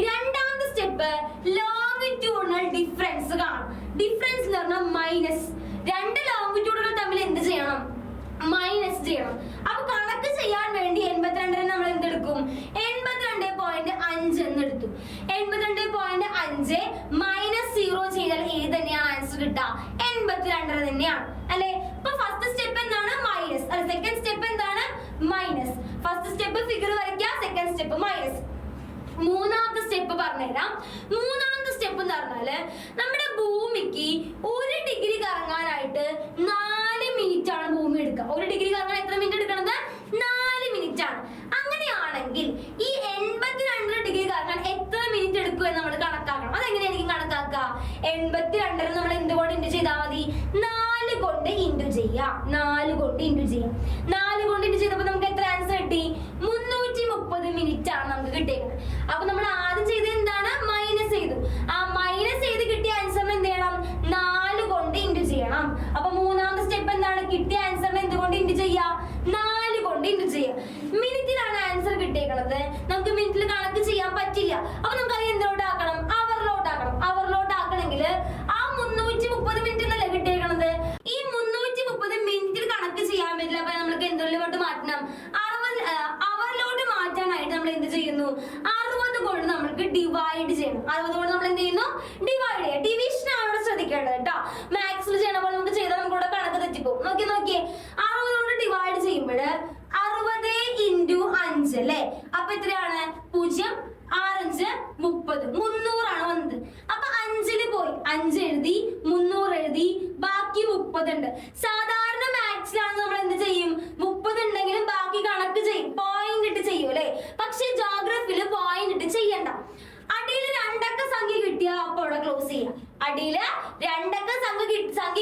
രണ്ടാമത്തെ സ്റ്റെപ്പ് ലോങ്ങിറ്റ്യൂഡിനൽ ഡിഫറൻസ് കാണും. ഡിഫറൻസ് എന്ന് പറഞ്ഞാൽ മൈനസ്. രണ്ട് ലോങ്ങിറ്റ്യൂഡുകൾ തമ്മിൽ എന്ത് ചെയ്യണം? മൈനസ് ചെയ്യണം. അപ്പൊ കണക്ക് ചെയ്യാൻ വേണ്ടി 82 നമ്മൾ എന്തെടുക്കും? 82.5 എന്ന് എടുത്തു. 82.5 മൈനസ് 0 ചെയ്താൽ ഏത് തന്നെയാണ് ആൻസർ കിട്ടുക? 82 തന്നെയാണ് അല്ലെ. ഇപ്പൊ ഫസ്റ്റ് സ്റ്റെപ്പ് എന്താണ്? മൈനസ്. അല്ല, സെക്കൻഡ് സ്റ്റെപ്പ് എന്താണ്? മൈനസ്. ഫസ്റ്റ് സ്റ്റെപ്പ് ഫിഗർ വരയ്ക്കുക, സെക്കൻഡ് സ്റ്റെപ്പ് മൈനസ്. മൂന്നാമത്തെ സ്റ്റെപ്പ് പറഞ്ഞുതരാം. മൂന്നാമത്തെ സ്റ്റെപ്പ് എന്ന് പറഞ്ഞാല് നമ്മുടെ ഭൂമിക്ക് 1 ഡിഗ്രി കറങ്ങാനായിട്ട് 4 മിനിറ്റ് ആണ് ഭൂമി എടുക്കുക. 1 ഡിഗ്രി കറങ്ങാൻ എത്ര മിനിറ്റ് എടുക്കണത്? 4 മിനിറ്റ് ആണ്. അങ്ങനെയാണെങ്കിൽ ഈ 82 ഡിഗ്രി കറങ്ങാൻ എത്ര മിനിറ്റ് എടുക്കും എന്ന് നമ്മൾ കണക്കാക്കണം. അതെങ്ങനെയായിരിക്കും കണക്കാക്കുക? 82 നമ്മൾ എന്തുകൊണ്ട് ഇൻറ്റു ചെയ്താൽ മതി? 4 കൊണ്ട് ഇൻറ്റു ചെയ്യാം. 4 കൊണ്ട് ഇൻറ്റു ചെയ്യാം. 4 കൊണ്ട് ഇൻറ്റു ചെയ്തപ്പോൾ നമുക്ക് എത്ര ആൻസർ മിനിറ്റ് ആണ് നമുക്ക് കിട്ടിയേക്കുന്നത്. അപ്പൊ നമ്മൾ ആദ്യം ചെയ്തത് എന്താണ്? മൈനസ് ചെയ്തു. ആ മൈനസ് ചെയ്ത് കിട്ടിയ ആൻസറിന് എന്ത് ചെയ്യണം? 4 കൊണ്ട് ഇൻറ്റു ചെയ്യണം. അപ്പൊ മൂന്നാമത്തെ സ്റ്റെപ്പ് എന്താണ്? കിട്ടിയ ആൻസറിന് എന്തുകൊണ്ട് ഇൻറ്റു ചെയ്യാം? 4 കൊണ്ട് ഇൻറ്റു ചെയ്യാം. മിനിറ്റിലാണ് ആൻസർ കിട്ടിയേക്കുന്നത്. നമുക്ക് മിനിറ്റിൽ കണക്ക് ചെയ്യാൻ പറ്റില്ല. അപ്പൊ നമുക്ക് അത് എന്തിലോട്ട് ആക്കണം? അവറിലോട്ട് ആക്കണം. അവറിലോട്ട് ആക്കണമെങ്കിൽ ആ 330 മിനിറ്റിലല്ലേ കിട്ടിയേക്കണത്. ഈ 330 മിനിറ്റിൽ കണക്ക് ചെയ്യാൻ പറ്റില്ല. അപ്പൊ നമ്മൾക്ക് എന്തിലോട്ട് മാറ്റണം? അവറിലോട്ട് മാറ്റാനായിട്ട് നമ്മൾ എന്ത് ചെയ്യുന്നു? 60 കൊണ്ട് നമ്മൾക്ക് ഡിവൈഡ് ചെയ്യണം. 60 കൊണ്ട് നമ്മൾ എന്ത് ചെയ്യുന്നു? ഡിവൈഡ് ചെയ്യുക. ഡിവിഷൻ ആണ് ഇവിടെ ശ്രദ്ധിക്കേണ്ടത് കേട്ടോ. മാത്സിൽ ചെയ്യണ പോലെ നമുക്ക് ചെയ്താൽ നമുക്കിവിടെ കണക്ക് തെറ്റിപ്പോകും. നോക്കിയേ 60 കൊണ്ട് ഡിവൈഡ് ചെയ്യുമ്പോൾ 60 ഇൻറ്റു 5 അല്ലേ? അപ്പൊ എത്രയാണ്? 0 6 5 30 300 ആണ് വന്നത്. അപ്പൊ 5 പോയി 5 എഴുതി 300 എഴുതി ബാക്കി 30 ഉണ്ട്. സാധാരണ മാത്സിലാണ് നമ്മൾ എന്ത് ചെയ്യും? 30 ഉണ്ടെങ്കിലും ബാക്കി കണക്ക് ചെയ്യും, പോയിന്റ് ഇട്ട് ചെയ്യും അല്ലെ? പക്ഷെ ജോഗ്രഫിയിൽ പോയിന്റ് ഇട്ട് ചെയ്യണ്ട. അടിയിൽ 2 അക്ക സംഖ്യ കിട്ടിയാ അപ്പൊ അവിടെ ക്ലോസ് ചെയ്യാം. അടിയില് 2 അക്ക സംഖ്യ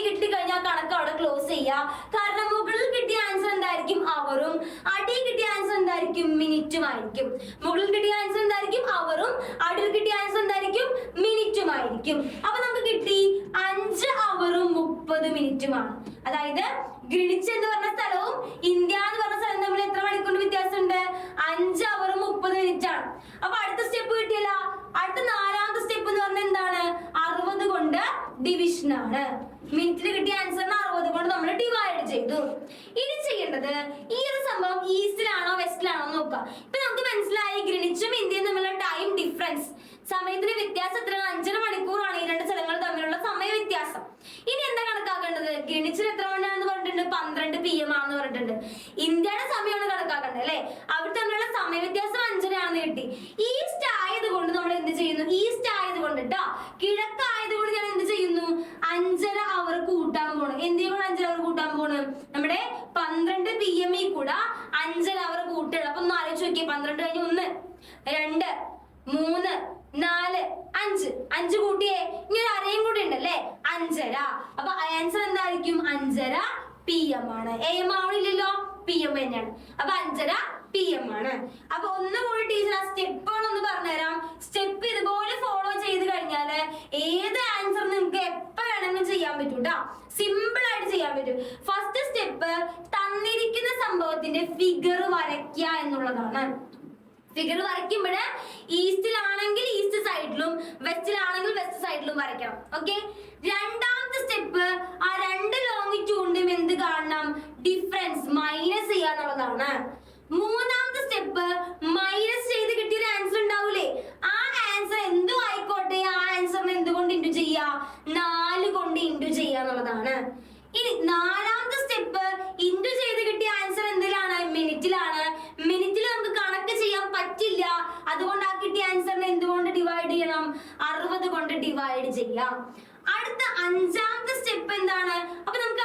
കിട്ടി കഴിഞ്ഞാൽ കണക്ക് അവിടെ ക്ലോസ് ചെയ്യാം. കാരണം മുകളിൽ കിട്ടിയ ആൻസർ എന്തായിരിക്കും? അവറും. അടിയിൽ കിട്ടിയ ആൻസർ എന്തായിരിക്കും? മിനിറ്റും ആയിരിക്കും. മുകളിൽ കിട്ടിയ ആൻസർ എന്തായിരിക്കും? അവറും. അടിയിൽ കിട്ടിയ ആൻസർ എന്തായിരിക്കും? മിനിറ്റും ആയിരിക്കും. അപ്പൊ നമുക്ക് കിട്ടി 5 അവറും 30 മിനിറ്റുമാണ്. അതായത് ഗ്രീനിച്ച് എന്ന് പറഞ്ഞ സ്ഥലവും ഇന്ത്യ എന്ന് പറഞ്ഞ സ്ഥലം തമ്മിൽ എത്ര മണിക്കൂർ വ്യത്യാസമുണ്ട്? 5 അവറും 30 മിനിറ്റ് ആണ്. അപ്പൊ അടുത്ത സ്റ്റെപ്പ് കിട്ടിയല്ല. അടുത്ത 4ാമത്തെ സ്റ്റെപ്പ് എന്ന് പറഞ്ഞാൽ എന്താണ്? 60 കൊണ്ട് ഡിവിഷൻ ആണ്. മിനിറ്റിൽ കിട്ടിയ ആൻസറിന് 60 കൊണ്ട് നമ്മൾ ഡിവൈഡ് ചെയ്തു. ഇനി ചെയ്യേണ്ടത് ഈ ഒരു സംഭവം ഈസ്റ്റിലാണോ വെസ്റ്റിലാണോ നോക്കാം. ഇപ്പൊ നമുക്ക് മനസ്സിലായി ഗ്രീനിച്ചും ഇന്ത്യയും തമ്മിലുള്ള ടൈം ഡിഫറൻസ്, സമയത്തിന് വ്യത്യാസം എത്ര? 5.5 മണിക്കൂറാണ് ഈ 2 സ്ഥലങ്ങൾ തമ്മിലുള്ള സമയ വ്യത്യാസം. ഇനി എന്താ കണക്കാക്കേണ്ടത്? ഗ്രീനിച്ചിൽ എത്ര മണിയാണെന്ന് പറഞ്ഞിട്ടുണ്ട്? 12 PM ആണെന്ന് പറഞ്ഞിട്ടുണ്ട്. ഇന്ത്യയുടെ സമയമാണ് കണക്കാക്കേണ്ടത് അല്ലെ? അവർ തമ്മിലുള്ള സമയ വ്യത്യാസം 5.5 ആണെന്ന് കിട്ടി. ഈസ്റ്റ് ആയതുകൊണ്ട് നമ്മൾ എന്ത് ചെയ്യുന്നു? ഈസ്റ്റ് ആയതുകൊണ്ട് കേട്ടോ, കിഴക്കായതുകൊണ്ട് ഞാൻ എന്ത് ചെയ്യുന്നു? 5.5 അവർ കൂട്ടാൻ പോണ്. എന്തിനാണ് 5.5 അവർ കൂട്ടാൻ പോണ്? നമ്മുടെ 12 PM കൂടെ 5.5 അവർ കൂട്ടുകയാണ്. അപ്പൊ ഒന്ന് ആലോചിച്ച് നോക്കിയേ. 12 കഴിഞ്ഞ് 1 2 3 4 5 5 കൂട്ടിയേ. ഇങ്ങനെ അരയും കൂടി ഉണ്ടല്ലേ? 5.5. അപ്പൊ ആൻസർ എന്തായിരിക്കും? 5.5 PM ആണ്. AM ആവണില്ലല്ലോ, PM തന്നെയാണ്. അപ്പൊ 5.5 PM ആണ്. അപ്പൊ ഒന്നുകൂടി ടീച്ചർ ആ സ്റ്റെപ്പുകളൊന്ന് പറഞ്ഞുതരാം. സ്റ്റെപ്പ് ഇതുപോലെ ഫോളോ ചെയ്ത് കഴിഞ്ഞാല് ഏത് ആൻസർ നിങ്ങൾക്ക് എപ്പോ വേണമെങ്കിലും ചെയ്യാൻ പറ്റും കേട്ടോ. സിമ്പിൾ ആയിട്ട് ചെയ്യാൻ പറ്റും. ഫസ്റ്റ് സ്റ്റെപ്പ് തന്നിരിക്കുന്ന സംഭവത്തിന്റെ ഫിഗർ വരയ്ക്കുക എന്നുള്ളതാണ്. ഫിഗർ വരയ്ക്കുമ്പോൾ ഈസ്റ്റിലാണെങ്കിൽ ഈസ്റ്റ് സൈഡിലും വെസ്റ്റിലാണെങ്കിൽ വെസ്റ്റ് സൈഡിലും വരയ്ക്കണം. ഓക്കെ. രണ്ടാമത്തെ സ്റ്റെപ്പ് ആ 2 ലോങ്ങിറ്റ്യൂഡിനും എന്ത് കാണണം? ഡിഫറൻസ് മൈനസ് ചെയ്യാന്നുള്ളതാണ്. മൂന്നാമത്തെ സ്റ്റെപ്പ് മൈനസ് ചെയ്ത് കിട്ടിയൊരു ആൻസർ ഉണ്ടാവൂലേ, ആ ആൻസർ എന്തും ആയിക്കോട്ടെ ആ ആൻസറിനെ എന്തുകൊണ്ട് ഇൻറ്റു ചെയ്യാ? 4 കൊണ്ട് ഇൻറ്റു ചെയ്യാന്നുള്ളതാണ്. ഇനി നാലാമത്തെ സ്റ്റെപ്പ് ഇൻറ്റു ചെയ്ത് കിട്ടിയ ആൻസർ എന്തിലാണ്? മിനിറ്റിലാണ്. മിനിറ്റിൽ നമുക്ക് കണക്ക് ചെയ്യാൻ പറ്റില്ല, അതുകൊണ്ട് ആ കിട്ടിയ ആൻസറിനെ എന്തുകൊണ്ട് ഡിവൈഡ് ചെയ്യണം? 60 കൊണ്ട് ഡിവൈഡ് ചെയ്യാം. അടുത്ത 5ാമത്തെ സ്റ്റെപ്പ് എന്താണ്? അപ്പൊ നമുക്ക്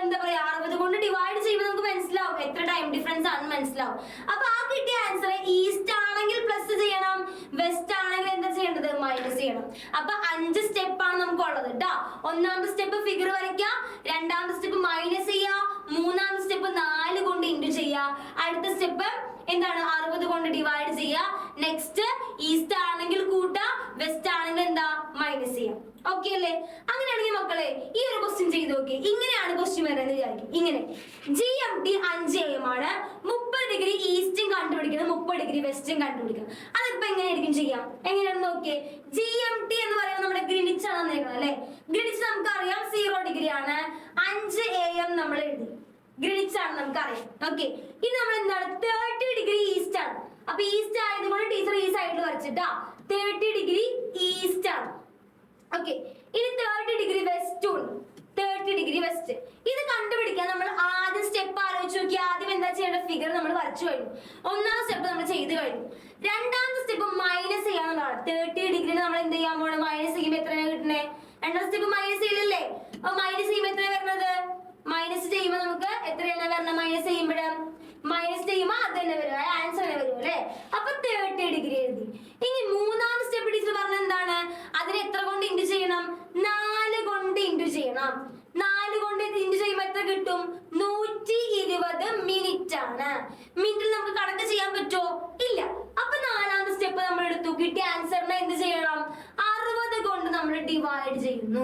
എന്താ പറയാ 60 കൊണ്ട് ഡിവൈഡ് ചെയ്യുമ്പോൾ നമുക്ക് മനസ്സിലാവും എത്ര ടൈം ഡിഫറൻസ് ആണെന്ന് മനസ്സിലാവും. അപ്പൊ ആ കിട്ടിയ ആൻസർ ഈസ്റ്റ് ആണെങ്കിൽ പ്ലസ് ചെയ്യണം, വെസ്റ്റ് ആണെങ്കിൽ എന്താ ചെയ്യേണ്ടത്? മൈനസ് ചെയ്യണം. അപ്പൊ 5 സ്റ്റെപ്പാണ് നമുക്ക് ഉള്ളത് കേട്ടോ. ഒന്നാമത്തെ സ്റ്റെപ്പ് ഫിഗർ വരയ്ക്കുക, രണ്ടാമത്തെ സ്റ്റെപ്പ് മൈനസ് ചെയ്യുക, മൂന്നാമത്തെ സ്റ്റെപ്പ് 4 കൊണ്ട് ഇൻറ്റു ചെയ്യുക, അടുത്ത സ്റ്റെപ്പ് എന്താണ്? 60 കൊണ്ട് ഡിവൈഡ് ചെയ്യുക. നെക്സ്റ്റ് ഈസ്റ്റ് ആണെങ്കിൽ കൂട്ടുക, വെസ്റ്റ് ആണെങ്കിൽ എന്താ? മൈനസ് ചെയ്യാം. ഓക്കെ അല്ലേ? അങ്ങനെയാണെങ്കിൽ മക്കളെ ഈ ഒരു ക്വസ്റ്റ്യൻ ചെയ്ത് നോക്കി. ഇങ്ങനെയാണ് ക്വസ്റ്റ്യൻ വരുന്നത് വിചാരിക്കും. ഇങ്ങനെ GMT 5 AM ആണ്. 30 ഡിഗ്രി ഈസ്റ്റും കണ്ടുപിടിക്കണം, 30 ഡിഗ്രി വെസ്റ്റും കണ്ടുപിടിക്കണം. അതിപ്പോ എങ്ങനെയായിരിക്കും ചെയ്യാം? എങ്ങനെയാണെന്ന് നോക്കിയേ. GMT എന്ന് പറയുന്നത് നമ്മുടെ ഗ്രീനിച്ച് ആണ് തന്നേക്കുന്നത് അല്ലെ? ഗ്രീനിച്ച് നമുക്കറിയാം 0 ഡിഗ്രി ആണ്. 5 AM നമ്മൾ എഴുതി, ഗ്രീനിച്ച് ആണ് നമുക്കറിയാം. ഓക്കെ. ഇനി നമ്മൾ എന്താണ്? 30 ഡിഗ്രി ഈസ്റ്റ് ആണ്. അപ്പൊ ഈസ്റ്റ് ആയതുകൊണ്ട് ടീച്ചർ ഈ സൈഡിൽ വരച്ചിട്ടാ 30 ഡിഗ്രി ഈസ്റ്റ് ആണ്. ഓക്കെ. ഇനി 30 ഡിഗ്രി വെസ്റ്റ് ഉണ്ട്. 30 ഡിഗ്രി വെസ്റ്റ് ഇത് കണ്ടുപിടിക്കാൻ നമ്മൾ ആദ്യം സ്റ്റെപ്പ് ആലോചിച്ച് നോക്കി. ആദ്യം എന്താ ചെയ്യേണ്ട? ഫിഗർ നമ്മൾ വരച്ചു കഴിഞ്ഞു. ഒന്നാമത്തെ സ്റ്റെപ്പ് നമ്മൾ ചെയ്ത് കഴിഞ്ഞു. രണ്ടാമത്തെ സ്റ്റെപ്പ് മൈനസ് ചെയ്യാന്നുള്ളതാണ്. 30 ഡിഗ്രിന് നമ്മൾ എന്ത് ചെയ്യാൻ പോകണം? മൈനസ് ചെയ്യുമ്പോൾ എത്രയാണ് കിട്ടണേ? രണ്ടാമത്തെ സ്റ്റെപ്പ് മൈനസ് ചെയ്യില്ലല്ലേ? അപ്പൊ മൈനസ് ചെയ്യുമ്പോൾ എത്രയാണ് വരുന്നത്? മൈനസ് ചെയ്യുമ്പോൾ നമുക്ക് എത്രയാണ് വരണം? മൈനസ് ചെയ്യുമ്പോൾ അത് തന്നെ വരും, ആൻസർ തന്നെ വരും അല്ലെ? അപ്പൊ 30 ഡിഗ്രി എഴുതി. ഇനി മൂന്നാമത്തെ സ്റ്റെപ്പ് ടീച്ചർ പറഞ്ഞ എന്താണ്? അതിന് എത്ര കൊണ്ട് ഇൻറ്റു ചെയ്യണം? 4 കൊണ്ട് ഇൻറ്റു ചെയ്യണം. 4 കൊണ്ട് ഇൻറ്റു ചെയ്യുമ്പോൾ എത്ര കിട്ടും? 120 മിനിറ്റ് മിനിറ്റ് ആണ്. മിനിറ്റിൽ നമുക്ക് കണക്ക് ചെയ്യാൻ പറ്റുമോ? ഇല്ല. അപ്പൊ നാലാമത്തെ സ്റ്റെപ്പ് നമ്മൾ എടുത്തു. കിട്ടിയ ആൻസറിനെ എന്ത് ചെയ്യണം? 60 കൊണ്ട് നമ്മൾ ഡിവൈഡ് ചെയ്യുന്നു.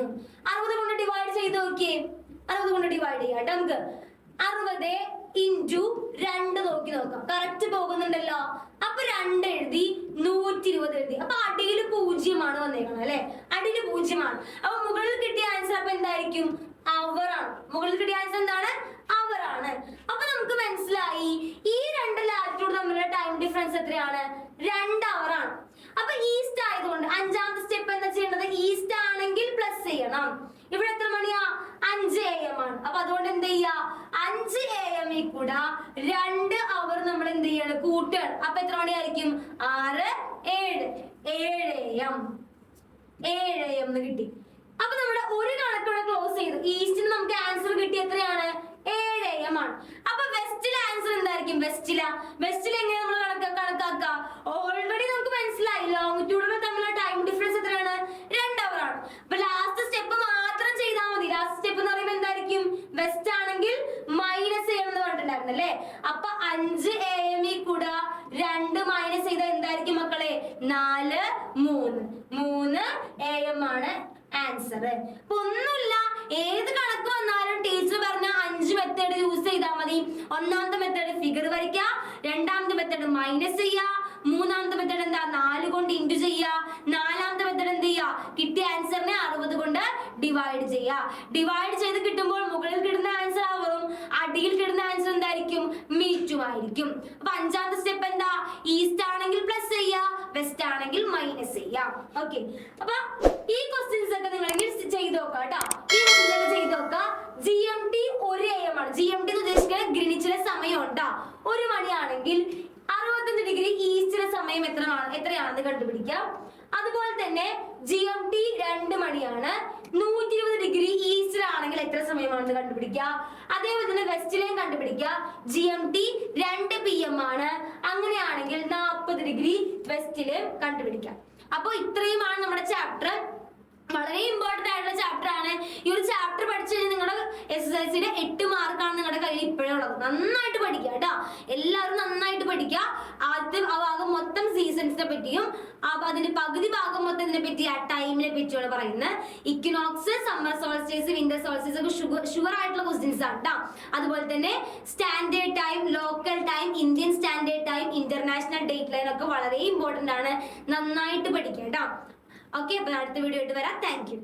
60 കൊണ്ട് ഡിവൈഡ് ചെയ്ത് നോക്കിയേ. 60 കൊണ്ട് ഡിവൈഡ് ചെയ്യാം നമുക്ക്. 60 ഇൻറ്റു 2 നോക്കി നോക്കാം. കറക്റ്റ് പോകുന്നുണ്ടല്ലോ. അപ്പൊ 2 എഴുതി, 120 എഴുതി. അപ്പൊ അടിയിൽ 0 വന്നേക്കണം അല്ലെ? അടിയിൽ 0. അപ്പൊ മുകളിൽ കിട്ടിയ ആൻസർ അപ്പൊ എന്തായിരിക്കും? അവർ ആണ്. മുകളിൽ കിട്ടിയ ആൻസർ എന്താണ്? അവർ ആണ്. അപ്പൊ നമുക്ക് മനസ്സിലായി ഈ 2 ലാറ്റിറ്റ്യൂഡ് തമ്മിലുള്ള ടൈം ഡിഫറൻസ് എത്രയാണ്? 2 അവർ ആണ്. അപ്പൊ ഈസ്റ്റ് ആയതുകൊണ്ട് അഞ്ചാമത്തെ സ്റ്റെപ്പ് എന്താ ചെയ്യേണ്ടത്? ഈസ്റ്റ് ആണെങ്കിൽ പ്ലസ് ചെയ്യണം. ഇവിടെ എത്ര മണിയാ? 5 AM ആണ്. അപ്പൊ അതുകൊണ്ട് എന്ത് ചെയ്യാ? 5 AM കൂടെ 2 അവർ നമ്മൾ എന്ത് ചെയ്യണം? കൂട്ടുകയാണ്. അപ്പൊ എത്ര മണിയായിരിക്കും? 6, 7, 7 AM. 7 AM എന്ന് കിട്ടി. അപ്പൊ നമ്മുടെ ഒരു കണക്കോടെ ക്ലോസ് ചെയ്തു. ഈസ്റ്റിന് നമുക്ക് ആൻസർ കിട്ടി എത്രയാണ്? 7 AM ആണ്. അപ്പൊ വെസ്റ്റിലെ ആൻസർ എന്തായിരിക്കും? വെസ്റ്റിൽ എങ്ങനെ നമ്മൾ കണക്കാക്കുക? ഓൾറെഡി നമുക്ക് മനസ്സിലായി ലോങ്ങിറ്റ്യൂഡുകൾ തമ്മിലുള്ള ടൈം ഡിഫറൻസ് എത്രയാണ്? 2 അവർ ആണ്. അപ്പൊ ലാസ്റ്റ് സ്റ്റെപ്പ് മാത്രം ചെയ്താൽ മതി. ലാസ്റ്റ് സ്റ്റെപ്പ് എന്ന് പറയുമ്പോൾ എന്തായിരിക്കും? വെസ്റ്റ് ആണെങ്കിൽ മൈനസ് ചെയ്യണം എന്ന് പറഞ്ഞിട്ടുണ്ടായിരുന്നു അല്ലേ? അപ്പൊ 5 AM കൂടെ 2 മൈനസ് ചെയ്താൽ എന്തായിരിക്കും മക്കളെ? 4, 3 AM ആണ് ആൻസർ. അപ്പൊ ഒന്നുമില്ല, ഏത് കണക്ക് വന്നാലും ടീച്ചർ പറഞ്ഞ 5 മെത്തേഡ് യൂസ് ചെയ്താൽ മതി. ഒന്നാമത്തെ മെത്തേഡ് ഫിഗർ വരയ്ക്കുക, രണ്ടാമത്തെ മെത്തേഡ് മൈനസ് ചെയ്യുക, മൂന്നാമത്തെ മെത്തേഡ് എന്താ? 4 കൊണ്ട് ഇൻറ്റു ചെയ്യുക, നാലാമത്തെ മെത്തേഡ് എന്ത് ചെയ്യുക? കിട്ടിയ ആൻസറിനെ 60 കൊണ്ട് ഡിവൈഡ് ചെയ്യുക. ഡിവൈഡ് ചെയ്ത് കിട്ടുമ്പോൾ മുകളിൽ കിട്ടുന്ന ആൻസർ അവറും അടിയിൽ കിട്ടുന്ന ആൻസർ എന്തായിരിക്കും? മിനിറ്റും ആയിരിക്കും. അപ്പൊ അഞ്ചാമത്തെ സ്റ്റെപ്പ് എന്താ? ഈസ്റ്റ് ആണെങ്കിൽ പ്ലസ് ചെയ്യുക, വെസ്റ്റ് ആണെങ്കിൽ മൈനസ് ചെയ്യുക. ഓക്കെ, അപ്പൊ ഈ ക്വസ്റ്റ്യൻസ് ഒക്കെ നിങ്ങൾ ചെയ്ത് നോക്കാം കേട്ടോ. ഈ ക്വസ്റ്റ്യൻസ് ഒക്കെ ചെയ്ത് നോക്കാം. GMT 1 AM ആണ്. GMT എന്ന് ഉദ്ദേശിക്കുന്നത് ഗ്രീനിച്ചിലെ സമയം ഉണ്ടാ. 1 മണിയാണെങ്കിൽ 65 ഡിഗ്രി ഈസ്റ്റിലെ സമയം എത്രയാണെന്ന് കണ്ടുപിടിക്കാം. അതുപോലെ തന്നെ GMT 2 മണിയാണ്. 120 ഡിഗ്രി ഈസ്റ്റിലാണെങ്കിൽ എത്ര സമയമാണെന്ന് കണ്ടുപിടിക്കുക. അതേപോലെ തന്നെ വെസ്റ്റിലെയും കണ്ടുപിടിക്കുക. GMT 2 PM ആണ്. അങ്ങനെയാണെങ്കിൽ 40 ഡിഗ്രി വെസ്റ്റില് കണ്ടുപിടിക്കാം. അപ്പൊ ഇത്രയുമാണ് നമ്മുടെ ചാപ്റ്റർ. വളരെ ഇമ്പോർട്ടന്റ് ആയിട്ടുള്ള ചാപ്റ്റർ ആണ്. ഈ ഒരു ചാപ്റ്റർ പഠിച്ചു കഴിഞ്ഞാൽ നിങ്ങളുടെ SSLCയുടെ 8 മാർക്കാണ് നിങ്ങളുടെ കയ്യിൽ ഇപ്പോഴേ ഉള്ളത്. നന്നായിട്ട് പഠിക്കുക കേട്ടോ. എല്ലാവരും നന്നായിട്ട് പഠിക്കുക. ആദ്യത്തെ ഭാഗം മൊത്തം സീസൺസിനെ പറ്റിയും അതിന്റെ പകുതി ഭാഗം മൊത്തം ഇതിനെ പറ്റി ആ ടൈമിനെ പറ്റിയാണ് പറയുന്നത്. ഇക്വിനോക്സ്, സമ്മർ സോൾസ്റ്റീസ്, വിന്റർ സോൾസ്റ്റീസ് ഒക്കെ ഷുവർ ആയിട്ടുള്ള ക്വസ്റ്റ്യൻസ് ആണ് കേട്ടോ. അതുപോലെ തന്നെ standard time, local time, Indian standard time, international date line ഒക്കെ വളരെ ഇമ്പോർട്ടന്റ് ആണ്. നന്നായിട്ട് പഠിക്കുക കേട്ടോ. ഓക്കെ, അപ്പൊ അടുത്ത വീഡിയോ ആയിട്ട് വരാം. Thank you.